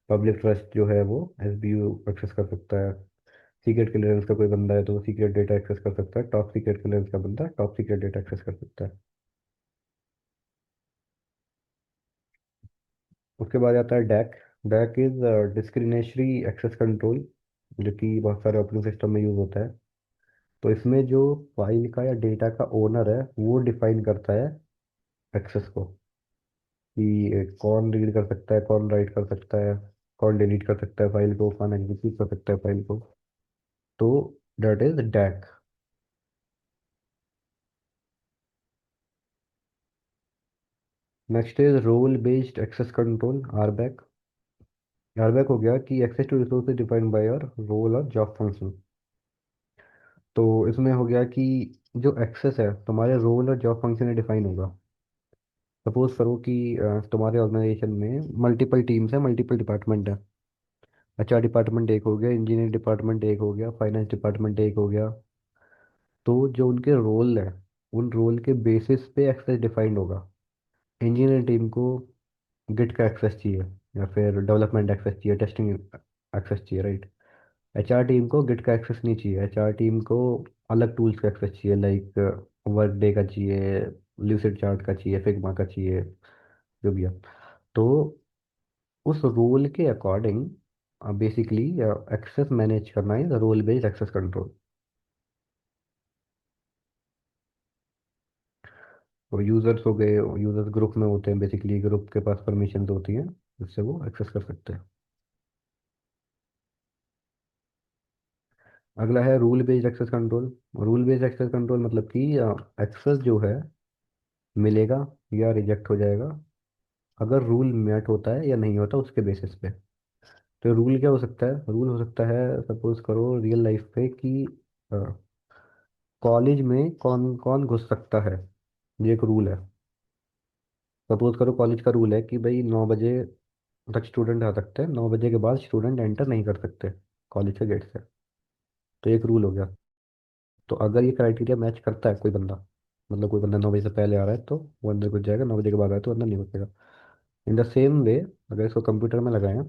पब्लिक ट्रस्ट जो है वो एसबीयू एक्सेस कर सकता है। सीक्रेट क्लियरेंस का कोई बंदा है तो वो सीक्रेट डेटा एक्सेस कर सकता है। टॉप सीक्रेट क्लियरेंस का बंदा टॉप सीक्रेट डेटा एक्सेस कर सकता है। उसके बाद आता है DAC. DAC is discretionary access control, जो कि बहुत सारे ऑपरेटिंग सिस्टम में यूज होता है। तो इसमें जो फाइल का या डेटा का ओनर है वो डिफाइन करता है एक्सेस को, कि कौन रीड कर सकता है, कौन राइट कर सकता है, कौन डिलीट कर सकता है फाइल को, कौन एग्जीक्यूट कर सकता है फाइल को। तो that is DAC. Next is role based access control, RBAC. RBAC हो गया कि access to resources defined by your role और जॉब फंक्शन। तो इसमें हो गया कि जो एक्सेस है तुम्हारे रोल और जॉब फंक्शन में डिफाइन होगा। सपोज करो कि तुम्हारे ऑर्गेनाइजेशन में मल्टीपल टीम्स है, मल्टीपल डिपार्टमेंट है। एचआर डिपार्टमेंट एक हो गया, इंजीनियरिंग डिपार्टमेंट एक हो गया, फाइनेंस डिपार्टमेंट एक हो गया। तो जो उनके रोल है, उन रोल के बेसिस पे एक्सेस डिफाइंड होगा। इंजीनियरिंग टीम को गिट का एक्सेस चाहिए, या फिर डेवलपमेंट एक्सेस चाहिए, टेस्टिंग एक्सेस चाहिए, राइट। एचआर टीम को गिट का एक्सेस नहीं चाहिए। एचआर टीम को अलग टूल्स का एक्सेस चाहिए, लाइक वर्क डे का चाहिए, ल्यूसिड चार्ट का चाहिए, फिग्मा का चाहिए, जो भी है। तो उस रोल के अकॉर्डिंग बेसिकली एक्सेस मैनेज करना है रोल बेस्ड एक्सेस कंट्रोल। और यूजर्स हो गए, यूजर्स ग्रुप में होते हैं, बेसिकली ग्रुप के पास परमिशन होती हैं जिससे वो एक्सेस कर सकते हैं। अगला है rule based access control. Rule based access control मतलब कि एक्सेस जो है मिलेगा या रिजेक्ट हो जाएगा अगर रूल मेट होता है या नहीं होता उसके बेसिस पे। तो रूल क्या हो सकता है? रूल हो सकता है, सपोज करो रियल लाइफ पे, कि कॉलेज में कौन कौन घुस सकता है, ये एक रूल है। सपोज करो कॉलेज का रूल है कि भाई 9 बजे तक स्टूडेंट आ सकते हैं, 9 बजे के बाद स्टूडेंट एंटर नहीं कर सकते कॉलेज के गेट से। तो एक रूल हो गया। तो अगर ये क्राइटेरिया मैच करता है कोई बंदा, मतलब कोई बंदा 9 बजे से पहले आ रहा है तो वो अंदर घुस जाएगा, 9 बजे के बाद आया तो अंदर नहीं घुसेगा। इन द सेम वे अगर इसको कंप्यूटर में लगाएं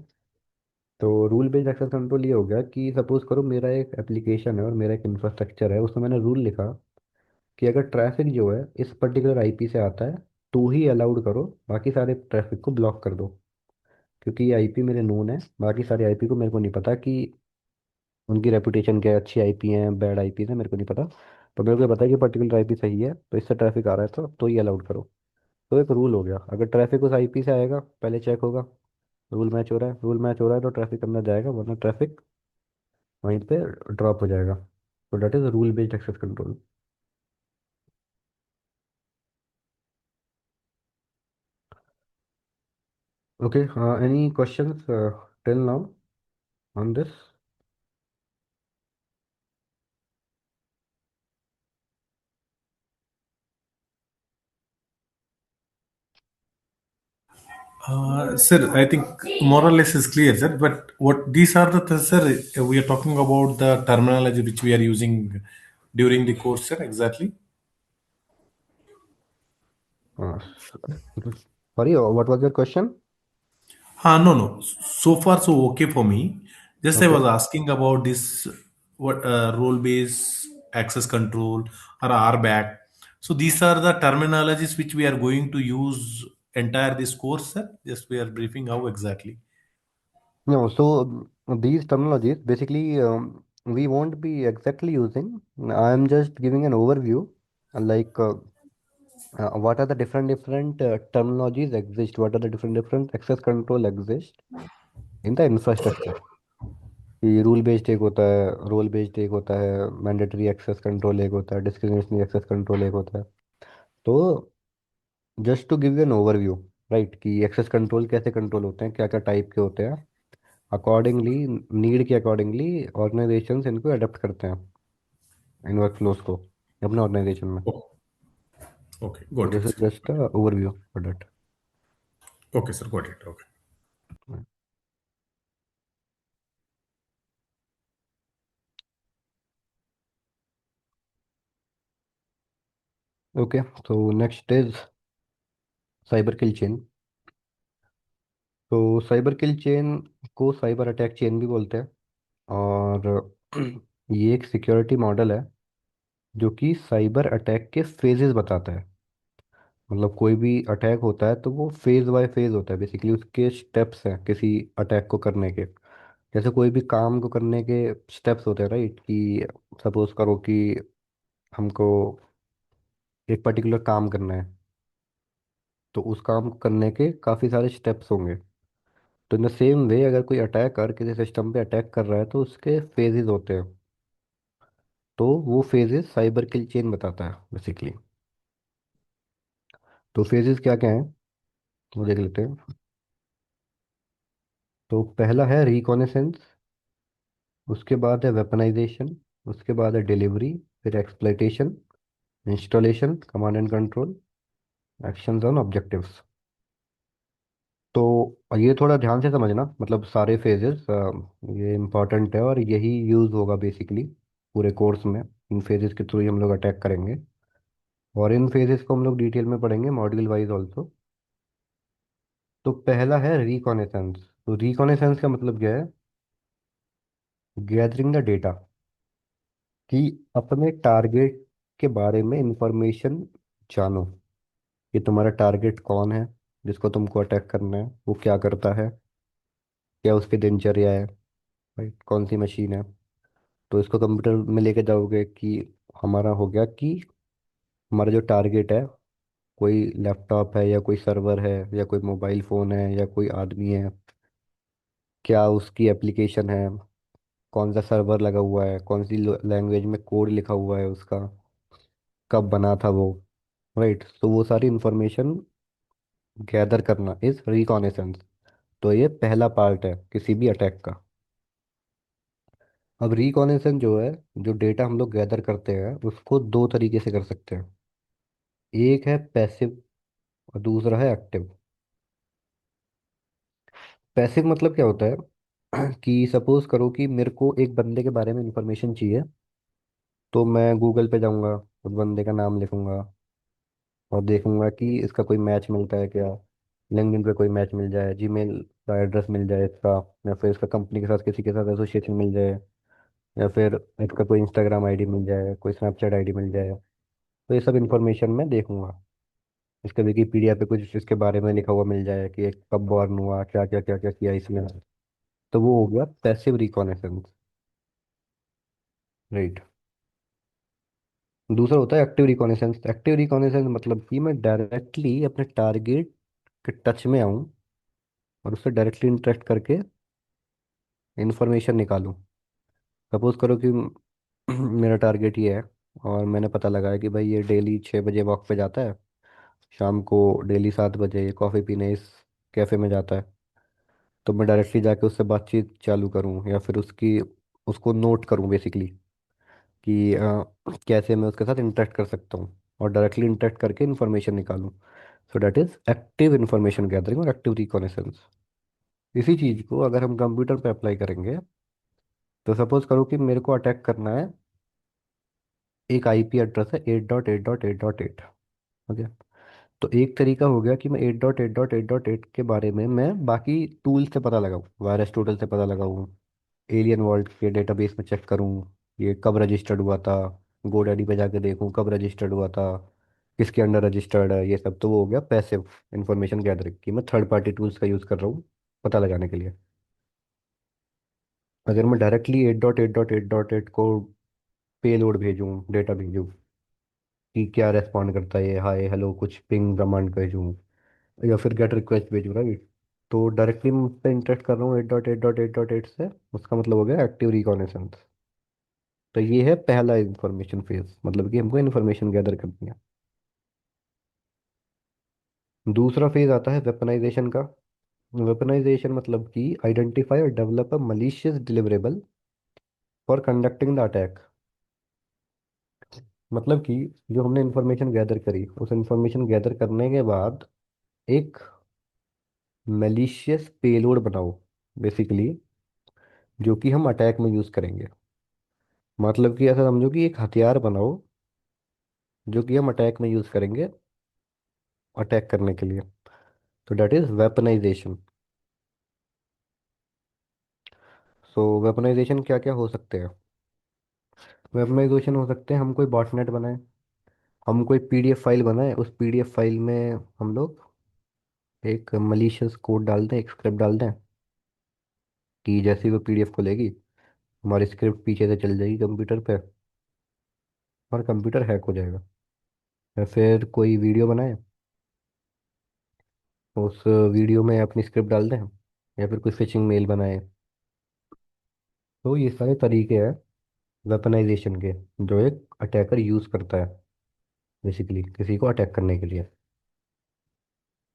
तो रूल बेस्ड एक्सेस कंट्रोल ये हो गया कि सपोज करो मेरा एक एप्लीकेशन है और मेरा एक इंफ्रास्ट्रक्चर है, उसमें मैंने रूल लिखा कि अगर ट्रैफिक जो है इस पर्टिकुलर आईपी से आता है तो ही अलाउड करो, बाकी सारे ट्रैफिक को ब्लॉक कर दो। क्योंकि ये आईपी मेरे नोन है, बाकी सारे आईपी को मेरे को नहीं पता कि उनकी रेपुटेशन क्या है, अच्छी आईपी है, बैड आईपी है, मेरे को नहीं पता। तो मेरे को ये पता है कि पर्टिकुलर आईपी सही है, तो इससे ट्रैफिक आ रहा है तो ये अलाउड करो। तो एक रूल हो गया, अगर ट्रैफिक उस आईपी से आएगा पहले चेक होगा, रूल मैच हो रहा है, रूल मैच हो रहा है तो ट्रैफिक अंदर जाएगा, वरना ट्रैफिक वहीं पे ड्रॉप हो जाएगा। तो that is rule based access control. Okay, any questions till now on this? Sir, I think more or less is clear, sir. But what these are sir, we are talking about the terminology which we are using during the course, sir. Exactly. Uh, Sorry, what was your question? No, no. So far, so okay for me. Just I Okay. was asking about this what role-based access control or RBAC. So these are the terminologies which we are going to use entire this course, sir. Just we are briefing how exactly. No, so these terminologies basically we won't be exactly using. I'm just giving an overview, like what are the different terminologies exist, what are the different access control exist in the infrastructure. कि rule based एक होता है, role based एक होता है, mandatory access control एक होता है, डिस्क्रिशनरी एक्सेस कंट्रोल एक होता है। तो just to give you an overview, right, कि एक्सेस कंट्रोल कैसे कंट्रोल होते हैं, क्या क्या टाइप के होते हैं, अकॉर्डिंगली, नीड के अकॉर्डिंगली ऑर्गेनाइजेशंस इनको अडेप्ट करते हैं इन वर्क फ्लोज को अपने ऑर्गेनाइजेशन में। Oh, okay, तो got this it, is sir. Just overview for that. Okay, sir, got it. Okay. Okay, तो next is cyber kill chain. तो साइबर किल चेन को साइबर अटैक चेन भी बोलते हैं, और ये एक सिक्योरिटी मॉडल है जो कि साइबर अटैक के फेजेस बताता है। मतलब कोई भी अटैक होता है तो वो फेज बाय फेज होता है, बेसिकली उसके स्टेप्स हैं किसी अटैक को करने के। जैसे कोई भी काम को करने के स्टेप्स होते हैं, राइट, कि सपोज करो कि हमको एक पर्टिकुलर काम करना है, तो उस काम को करने के काफ़ी सारे स्टेप्स होंगे। तो इन द सेम वे अगर कोई अटैकर किसी सिस्टम पे अटैक कर रहा है तो उसके फेजेस होते हैं। तो वो फेजेस साइबर किल चेन बताता है बेसिकली। तो फेजेस क्या क्या हैं वो देख लेते हैं। तो पहला है रिकॉनेसेंस, उसके बाद है वेपनाइजेशन, उसके बाद है डिलीवरी, फिर exploitation, installation, command and control, actions on objectives. तो ये थोड़ा ध्यान से समझना, मतलब सारे फेजेस ये इम्पॉर्टेंट है और यही यूज़ होगा बेसिकली पूरे कोर्स में। इन फेजेस के थ्रू ही हम लोग अटैक करेंगे, और इन फेजेस को हम लोग डिटेल में पढ़ेंगे मॉड्यूल वाइज ऑल्सो। तो पहला है रिकॉनेसेंस। तो रिकॉनेसेंस का मतलब क्या है? गैदरिंग द डेटा, कि अपने टारगेट के बारे में इंफॉर्मेशन जानो, कि तुम्हारा टारगेट कौन है जिसको तुमको अटैक करना है, वो क्या करता है, क्या उसकी दिनचर्या है, राइट, कौन सी मशीन है। तो इसको कंप्यूटर में लेके जाओगे कि हमारा हो गया कि हमारा जो टारगेट है, कोई लैपटॉप है या कोई सर्वर है या कोई मोबाइल फ़ोन है या कोई आदमी है, क्या उसकी एप्लीकेशन है, कौन सा सर्वर लगा हुआ है, कौन सी लैंग्वेज में कोड लिखा हुआ है उसका, कब बना था वो, राइट। तो वो सारी इंफॉर्मेशन गैदर करना इज रिकॉनेसेंस। तो ये पहला पार्ट है किसी भी अटैक का। अब रिकॉनेसेंस जो है, जो डेटा हम लोग गैदर करते हैं उसको दो तरीके से कर सकते हैं। एक है पैसिव और दूसरा है एक्टिव। पैसिव मतलब क्या होता है कि सपोज करो कि मेरे को एक बंदे के बारे में इंफॉर्मेशन चाहिए, तो मैं गूगल पे जाऊंगा, उस बंदे का नाम लिखूंगा और देखूंगा कि इसका कोई मैच मिलता है क्या, लिंक्डइन पे कोई मैच मिल जाए, जीमेल का एड्रेस मिल जाए इसका, या फिर इसका कंपनी के साथ किसी के साथ एसोसिएशन मिल जाए, या फिर इसका कोई इंस्टाग्राम आईडी मिल जाए, कोई स्नैपचैट आईडी मिल जाए। तो ये सब इंफॉर्मेशन मैं देखूंगा। इसके विकीपीडिया पे कुछ इसके बारे में लिखा हुआ मिल जाए कि एक कब बॉर्न हुआ, क्या क्या किया इसने। तो वो हो गया पैसिव रिकॉनेसेंस, राइट। दूसरा होता है एक्टिव रिकॉनेसेंस। एक्टिव रिकॉनेसेंस मतलब कि मैं डायरेक्टली अपने टारगेट के टच में आऊं और उससे डायरेक्टली इंटरेक्ट करके इंफॉर्मेशन निकालूं। सपोज करो कि मेरा टारगेट ये है, और मैंने पता लगाया कि भाई ये डेली 6 बजे वॉक पे जाता है, शाम को डेली 7 बजे ये कॉफ़ी पीने इस कैफ़े में जाता है। तो मैं डायरेक्टली जाके उससे बातचीत चालू करूं, या फिर उसकी उसको नोट करूं बेसिकली, कि कैसे मैं उसके साथ इंटरेक्ट कर सकता हूँ, और डायरेक्टली इंटरेक्ट करके इन्फॉर्मेशन निकालूं। सो that is active information gathering और एक्टिव रिकॉनेसेंस। इसी चीज़ को अगर हम कंप्यूटर पे अप्लाई करेंगे, तो सपोज करो कि मेरे को अटैक करना है, एक आईपी एड्रेस है 8.8.8.8। ओके। तो एक तरीका हो गया कि मैं 8.8.8.8 के बारे में मैं बाकी टूल से पता लगाऊं, वायरस टूटल से पता लगाऊं, एलियन वर्ल्ड के डेटाबेस में चेक करूं, ये कब रजिस्टर्ड हुआ था, गोडैडी पे जाके देखूं कब रजिस्टर्ड हुआ था, किसके अंडर रजिस्टर्ड है, ये सब। तो वो हो गया पैसिव इंफॉर्मेशन गैदरिंग कि मैं थर्ड पार्टी टूल्स का यूज़ कर रहा हूँ पता लगाने के लिए। अगर मैं डायरेक्टली 8.8.8.8 को पेलोड भेजूँ, डेटा भेजूँ कि क्या रेस्पॉन्ड करता है, हाय हेलो कुछ पिंग कमांड भेजूँ या फिर गेट रिक्वेस्ट भेजूँ, राइट। तो डायरेक्टली मैं उस पर इंटरेक्ट कर रहा हूँ 8.8.8.8 से, उसका मतलब हो गया एक्टिव रिकॉनेसेंस। तो ये है पहला इंफॉर्मेशन फेज, मतलब कि हमको इन्फॉर्मेशन गैदर करनी है। दूसरा फेज आता है वेपनाइजेशन का। वेपनाइजेशन मतलब कि आइडेंटिफाई और develop a malicious deliverable for conducting the attack. मतलब कि जो हमने इंफॉर्मेशन गैदर करी, उस इंफॉर्मेशन गैदर करने के बाद एक मलिशियस पेलोड बनाओ बेसिकली, जो कि हम अटैक में यूज करेंगे। मतलब कि ऐसा समझो कि एक हथियार बनाओ जो कि हम अटैक में यूज करेंगे, अटैक करने के लिए। तो that is weaponization. So weaponization क्या क्या हो सकते हैं? वेपनाइजेशन हो सकते हैं हम कोई बॉटनेट बनाए, हम कोई पीडीएफ फाइल बनाए, उस पीडीएफ फाइल में हम लोग एक मलिशियस कोड डाल दें, एक स्क्रिप्ट डाल दें कि जैसे ही वो पीडीएफ खोलेगी हमारी स्क्रिप्ट पीछे से चल जाएगी कंप्यूटर पे और कंप्यूटर हैक हो जाएगा। या फिर कोई वीडियो बनाए, उस वीडियो में अपनी स्क्रिप्ट डाल दें, या फिर कोई फिशिंग मेल बनाए। तो ये सारे तरीके हैं वेपनाइजेशन के, जो एक अटैकर यूज करता है बेसिकली किसी को अटैक करने के लिए।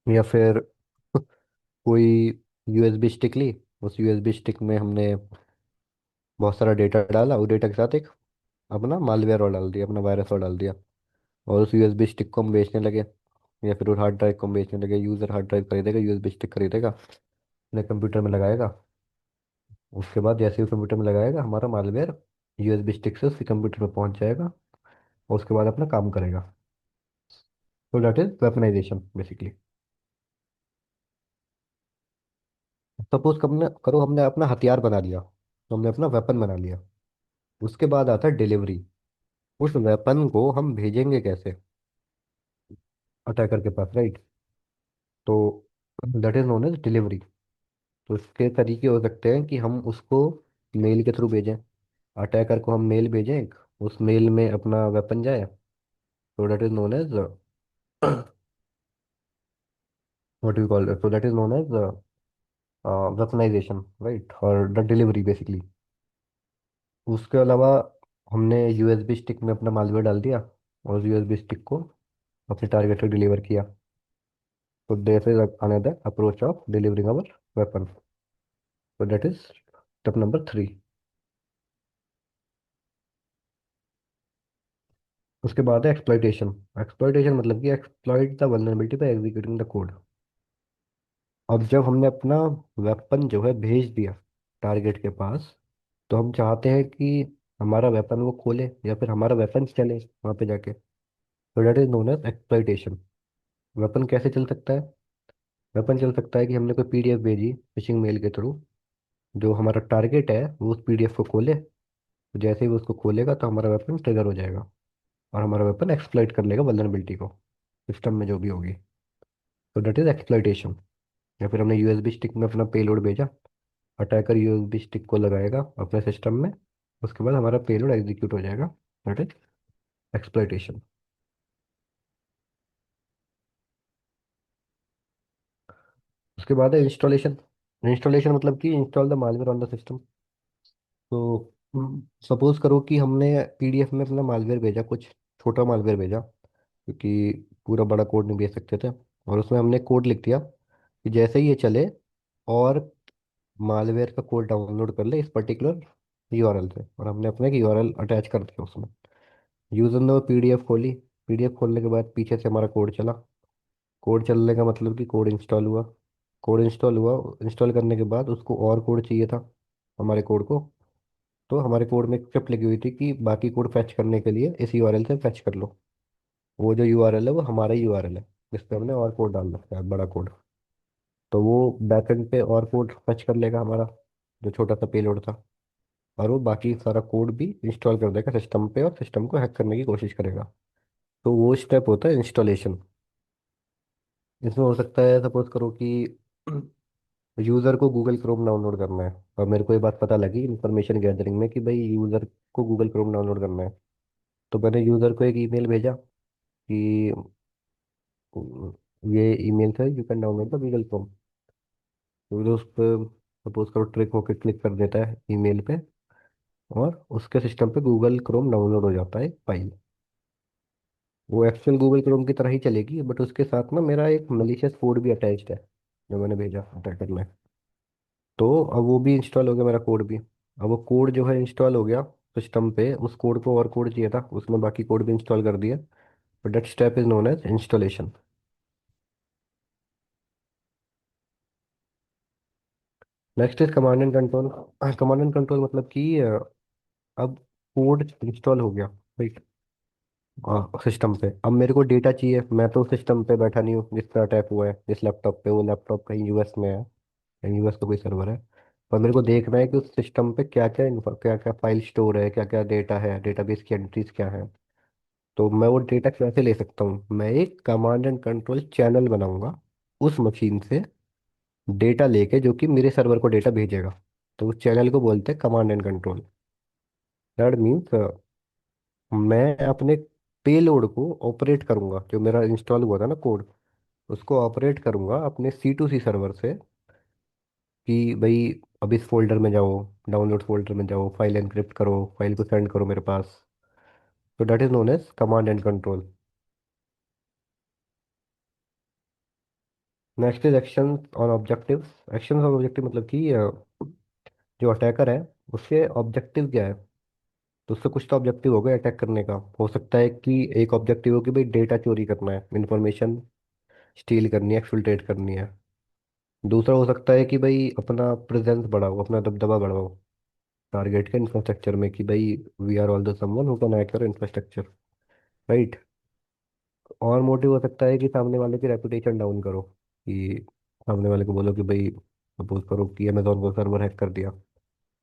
या फिर कोई यूएसबी स्टिक ली, उस यूएसबी स्टिक में हमने बहुत सारा डेटा डाला, उस डेटा के साथ एक अपना मालवेयर और डाल दिया, अपना वायरस और डाल दिया, और उस यूएसबी स्टिक को हम बेचने लगे। या फिर उस हार्ड ड्राइव को हम बेचने लगे, यूजर हार्ड ड्राइव खरीदेगा, यूएसबी स्टिक खरीदेगा, अपने कंप्यूटर में लगाएगा। उसके बाद जैसे ही कंप्यूटर में लगाएगा हमारा मालवेयर यूएसबी स्टिक से उसके कंप्यूटर में पहुंच जाएगा और उसके बाद अपना काम करेगा। तो that is weaponisation basically. Suppose करो हमने अपना हथियार बना लिया, तो हमने अपना वेपन बना लिया। उसके बाद आता है डिलीवरी। उस वेपन को हम भेजेंगे कैसे अटैकर के पास, राइट। तो that is known as delivery. तो इसके तरीके हो सकते हैं कि हम उसको मेल के थ्रू भेजें, अटैकर को हम मेल भेजें एक, उस मेल में अपना वेपन जाए। तो that is known as what you call, so that is known as weaponization, right, और द डिलीवरी बेसिकली। उसके अलावा हमने यूएसबी स्टिक में अपना मालवेयर डाल दिया और यूएसबी स्टिक को अपने टारगेट तक डिलीवर किया। तो this is another approach of delivering our weapon. तो दैट इज स्टेप नंबर 3। उसके बाद है एक्सप्लॉइटेशन। एक्सप्लॉइटेशन मतलब कि exploit the vulnerability by executing the code. अब जब हमने अपना वेपन जो है भेज दिया टारगेट के पास, तो हम चाहते हैं कि हमारा वेपन वो खोले या फिर हमारा वेपन चले वहाँ पे जाके। तो that is known as exploitation. Weapon कैसे चल सकता है? वेपन चल सकता है कि हमने कोई पीडीएफ भेजी फिशिंग मेल के थ्रू, जो हमारा टारगेट है वो उस पीडीएफ को खोले, तो जैसे ही वो उसको खोलेगा तो हमारा वेपन ट्रिगर हो जाएगा और हमारा वेपन एक्सप्लॉइट कर लेगा वल्नरेबिलिटी को, सिस्टम में जो भी होगी। तो डेट इज एक्सप्लॉइटेशन। या फिर हमने यूएसबी स्टिक में अपना पेलोड भेजा, अटैकर यूएसबी स्टिक को लगाएगा अपने सिस्टम में, उसके बाद हमारा पेलोड एग्जीक्यूट हो जाएगा। That is exploitation. उसके बाद है इंस्टॉलेशन। इंस्टॉलेशन मतलब कि install the malware on the system. तो सपोज करो कि हमने पीडीएफ में अपना मालवेयर भेजा, कुछ छोटा मालवेयर भेजा, क्योंकि पूरा बड़ा कोड नहीं भेज सकते थे, और उसमें हमने कोड लिख दिया कि जैसे ही ये चले और मालवेयर का कोड डाउनलोड कर ले इस पर्टिकुलर यूआरएल से, और हमने अपने एक यूआरएल अटैच कर दिया उसमें। यूजर ने वो पीडीएफ खोली, पीडीएफ खोलने के बाद पीछे से हमारा कोड चला, कोड चलने का मतलब कि कोड इंस्टॉल हुआ। कोड इंस्टॉल हुआ, इंस्टॉल करने के बाद उसको और कोड चाहिए था हमारे कोड को। तो हमारे कोड में एक स्क्रिप्ट लगी हुई थी कि बाकी कोड फैच करने के लिए इस यूआरएल से फैच कर लो। वो जो यूआरएल है वो हमारा ही यूआरएल है, जिस पे हमने और कोड डाल रखा है, बड़ा कोड। तो वो बैकएंड पे और कोड फैच कर लेगा हमारा, जो छोटा सा पेलोड था। और वो बाकी सारा कोड भी इंस्टॉल कर देगा सिस्टम पे, और सिस्टम को हैक करने की कोशिश करेगा। तो वो स्टेप होता है इंस्टॉलेशन। इसमें हो सकता है, सपोज करो कि यूज़र को गूगल क्रोम डाउनलोड करना है, और मेरे को ये बात पता लगी इन्फॉर्मेशन गैदरिंग में कि भाई यूज़र को गूगल क्रोम डाउनलोड करना है। तो मैंने यूज़र को एक ईमेल भेजा कि ये ईमेल से you can download the Google Chrome. तो वो उस पर सपोज करो ट्रिक होकर क्लिक कर देता है ईमेल पे, और उसके सिस्टम पे गूगल क्रोम डाउनलोड हो जाता है फाइल। वो एक्चुअल गूगल क्रोम की तरह ही चलेगी, बट उसके साथ ना मेरा एक मलिशियस कोड भी अटैच्ड है, जो मैंने भेजा अटैकर में। तो अब वो भी इंस्टॉल हो गया, मेरा कोड भी। अब वो कोड जो है इंस्टॉल हो गया सिस्टम पे। उस कोड को और कोड चाहिए था, उसने बाकी कोड भी इंस्टॉल कर दिया। But that step is known as installation. Next is command and control. Command and control मतलब कि अब कोड इंस्टॉल हो गया, राइट, सिस्टम पे। अब मेरे को डेटा चाहिए। मैं तो सिस्टम पे बैठा नहीं हूँ जिस पर अटैक हुआ है, जिस लैपटॉप पे। वो लैपटॉप कहीं यूएस में है, कहीं यूएस का कोई सर्वर है। पर मेरे को देखना है कि उस सिस्टम पे क्या क्या फाइल स्टोर है, क्या क्या डेटा है, डेटाबेस की एंट्रीज क्या है। तो मैं वो डेटा कैसे ले सकता हूँ? मैं एक कमांड एंड कंट्रोल चैनल बनाऊंगा उस मशीन से, डेटा लेके, जो कि मेरे सर्वर को डेटा भेजेगा। तो उस चैनल को बोलते हैं command and control. That means मैं अपने पेलोड को ऑपरेट करूंगा, जो मेरा इंस्टॉल हुआ था ना कोड, उसको ऑपरेट करूंगा अपने C2C सर्वर से। कि भाई अब इस फोल्डर में जाओ, डाउनलोड फोल्डर में जाओ, फाइल एनक्रिप्ट करो, फाइल को सेंड करो मेरे पास। तो that is known as command and control. Next is action on objective. Action on objective मतलब कि जो अटैकर है उसके ऑब्जेक्टिव क्या है। तो उससे कुछ तो ऑब्जेक्टिव होगा अटैक करने का। हो सकता है कि एक ऑब्जेक्टिव हो कि भाई डेटा चोरी करना है, इंफॉर्मेशन स्टील करनी है, एक्सफिल्ट्रेट करनी है। दूसरा हो सकता है कि भाई अपना प्रेजेंस बढ़ाओ, अपना दबदबा बढ़ाओ टारगेट के इंफ्रास्ट्रक्चर में, कि भाई we are all the someone who can hack your infrastructure, right. और मोटिव हो सकता है कि सामने वाले की रेपुटेशन डाउन करो, कि सामने वाले को बोलो कि भाई सपोज करो कि अमेजोन को सर्वर हैक कर दिया।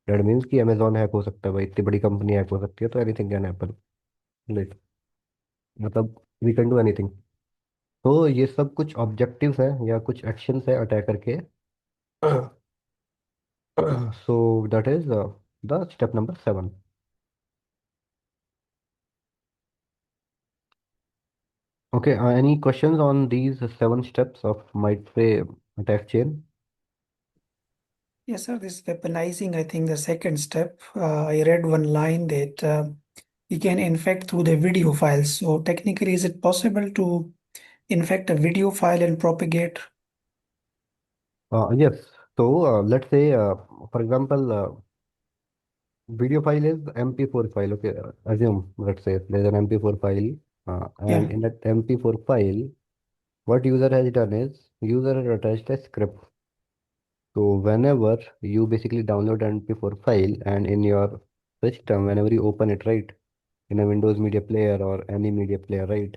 दैट मीन्स कि अमेजोन हैक हो सकता है, भाई इतनी बड़ी कंपनी हैक हो सकती है, तो एनीथिंग कैन हैपन, राइट। मतलब वी कैन डू एनीथिंग। तो ये सब कुछ ऑब्जेक्टिव्स हैं या कुछ एक्शंस है अटैकर के। सो that is the step number 7। Okay, any questions on these 7 steps of might say attack chain? Yes, sir. This weaponizing, I think the second step, I read one line that we can infect through the video files. So technically, is it possible to infect a video file and propagate? Yes. So let's say, for example, video file is MP4 file. Okay, assume let's say there's an MP4 file, and Yeah. in that MP4 file, what user has done is user has attached a script. So whenever you basically download an MP4 file and in your system, whenever you open it, right, in a Windows Media Player or any media player, right?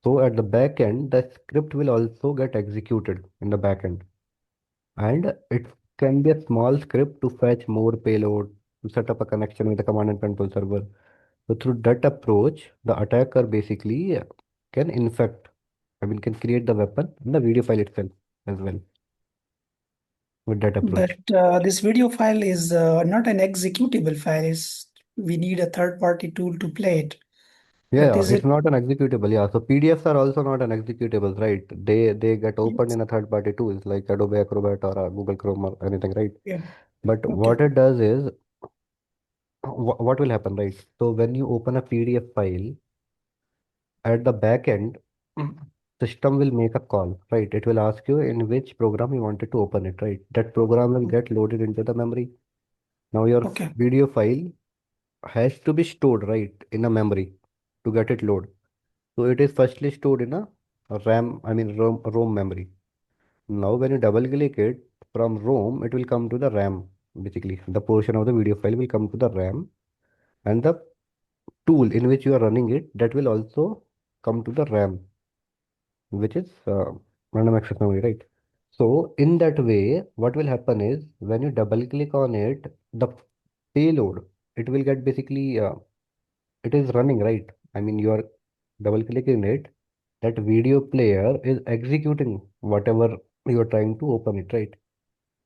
So at the back end, the script will also get executed in the back end. And it can be a small script to fetch more payload, to set up a connection with the command and control server. So through that approach, the attacker basically can infect, I mean, can create the weapon in the video file itself as well with that approach. But this video file is not an executable file. We need a third-party tool to play it. Yeah, But yeah, is it's it? not an executable. Yeah, so PDFs are also not an executable, right? They get opened Yes. in a third-party tools like Adobe Acrobat or Google Chrome or anything, right? Yeah. But Okay. what it does is, what will happen, right? So when you open a PDF file at the back end, system will make a call, right? It will ask you in which program you wanted to open it, right? That program will get loaded into the memory. Now your Okay. video file has to be stored, right, in a memory to get it load. So it is firstly stored in a ROM memory. Now, when you double click it from ROM, it will come to the RAM. Basically, the portion of the video file will come to the RAM, and the tool in which you are running it, that will also come to the RAM, which is random access memory, right? So in that way, what will happen is when you double click on it, the payload, it will get basically it is running, right? I mean, you are double clicking it, that video player is executing whatever you are trying to open it, right?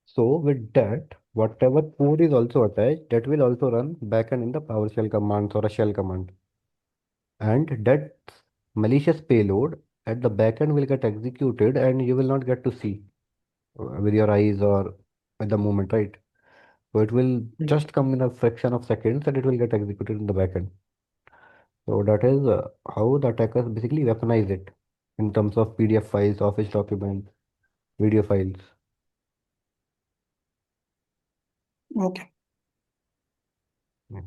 So with that, whatever code is also attached, that will also run backend in the PowerShell commands or a shell command. And that malicious payload at the backend will get executed and you will not get to see with your eyes or at the moment, right? So it will just come in a fraction of seconds and it will get executed in the backend. So that is how the attackers basically weaponize it in terms of PDF files, Office documents, video files. Okay. Yeah.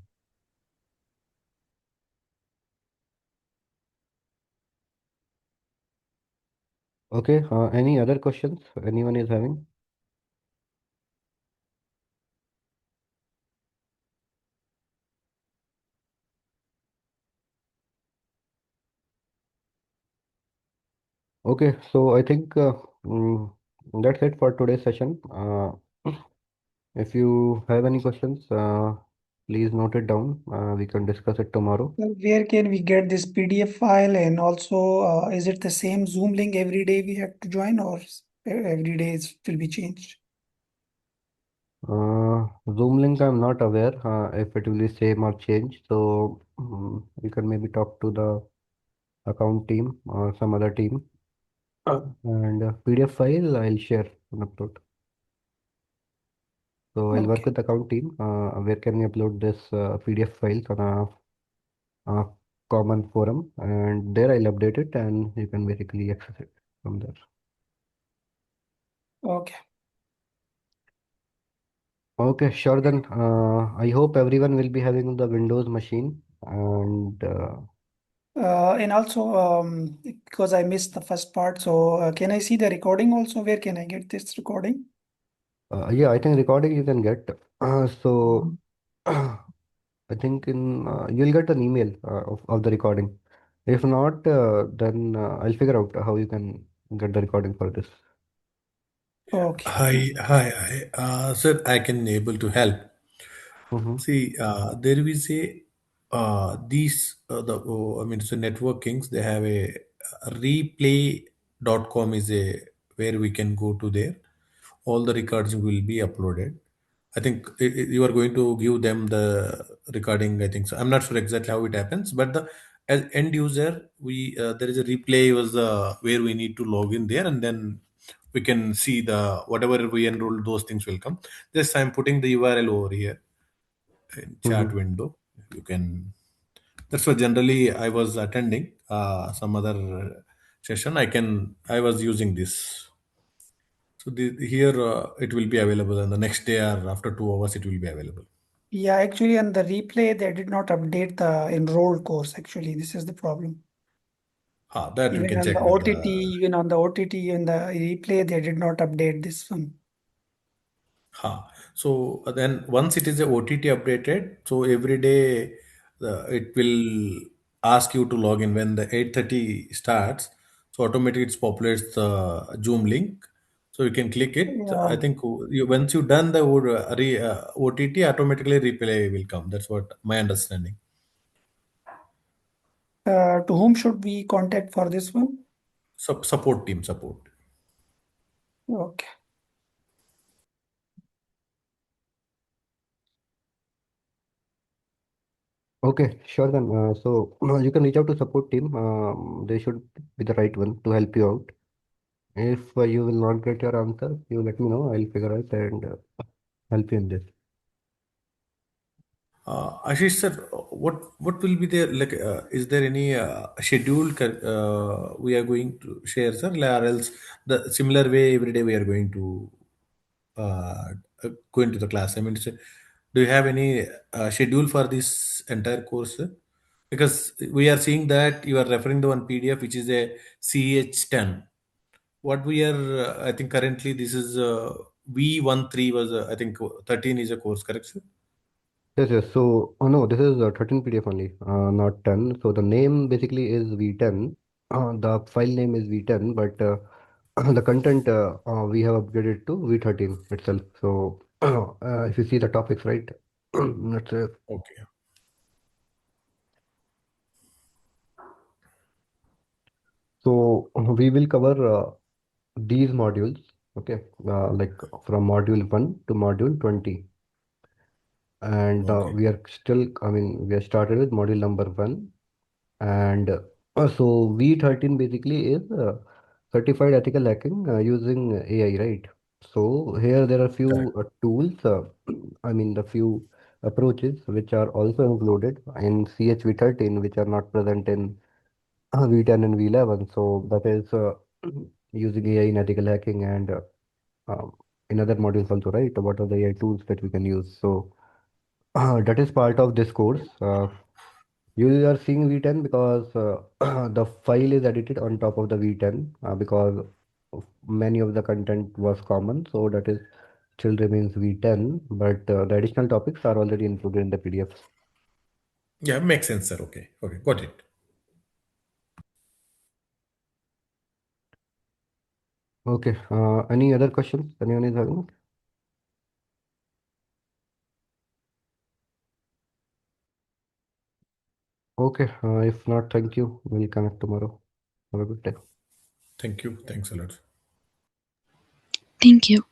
Okay, any other questions anyone is having? Okay, so I think mm, that's it for today's session. If you have any questions, please note it down. We can discuss it tomorrow. Where can we get this PDF file? And also, is it the same Zoom link every day we have to join, or every day it will be changed? Zoom link, I'm not aware if it will be same or change. So you can maybe talk to the account team or some other team. And PDF file, I'll share and upload. So I'll work Okay. with the account team. Where can we upload this PDF files on a common forum, and there I'll update it, and you can basically access it from there. Okay. Okay, sure then. I hope everyone will be having the Windows machine, and And also, because I missed the first part, so can I see the recording also? Where can I get this recording? yeah, I think recording you can get. So Um, I think in you'll get an email of the recording. If not, then I'll figure out how you can get the recording for this. Okay. Hi. Sir, I can able to help. Mm-hmm. See, there is a these the I mean, so networkings. They have a replay.com is a where we can go to there. All the records will be uploaded. I think you are going to give them the recording. I think so. I'm not sure exactly how it happens, but the as end user, we there is a replay was where we need to log in there, and then we can see the whatever we enroll. Those things will come. Just I'm putting the URL over here in chat Mm-hmm. window. You can. That's why generally I was attending some other session. I was using this. So here it will be available, and the next day or after 2 hours it will be available. Yeah, actually, on the replay, they did not update the enrolled course. Actually, this is the problem. That we Even can on the check with the. OTT, even on the OTT and the replay, they did not update this one. So then once it is a OTT updated, so every day it will ask you to log in when the 8:30 starts. So automatically it populates the Zoom link. So you can click it. I Yeah. think once you done the OTT, automatically replay will come. That's what my understanding. To whom should we contact for this one? Support team support. Okay. Okay, sure then. So you can reach out to support team. They should be the right one to help you out. If you will not get your answer, you let me know. I'll figure out and help you in this. Ashish sir, what will be there like? Is there any schedule we are going to share, sir, or else the similar way every day we are going to uh, go into the class? I mean, do you have any schedule for this entire course, sir? Because we are seeing that you are referring to one PDF which is a CH10. What we are, I think currently this is V13 was, I think 13 is a course, correct, sir? Yes, yes. So, oh no, this is 13 PDF only, not 10. So the name basically is V10. The file name is V10, but the content we have upgraded to V13 itself. So if you see the topics, right? Let's say, Okay. so we will cover these modules, okay, like from module 1 to module 20. And Okay. we are still, I mean, we are started with module number 1. And so V13 basically is certified ethical hacking using AI, right? So here there are few Correct. tools, I mean the few approaches which are also included in CHV13, which are not present in V10 and V11. So that is using AI in ethical hacking and um, in other modules also, right? What are the AI tools that we can use? So that is part of this course. You are seeing V10 because the file is edited on top of the V10 because many of the content was common. So that is still remains V10, but the additional topics are already included in the PDFs. Yeah, makes sense, sir. Okay. Okay. Got it. Okay. Any other questions? Anyone is having? Okay. If not, thank you. We'll connect tomorrow. Have a good day. Thank you. Thanks a lot. Thank you.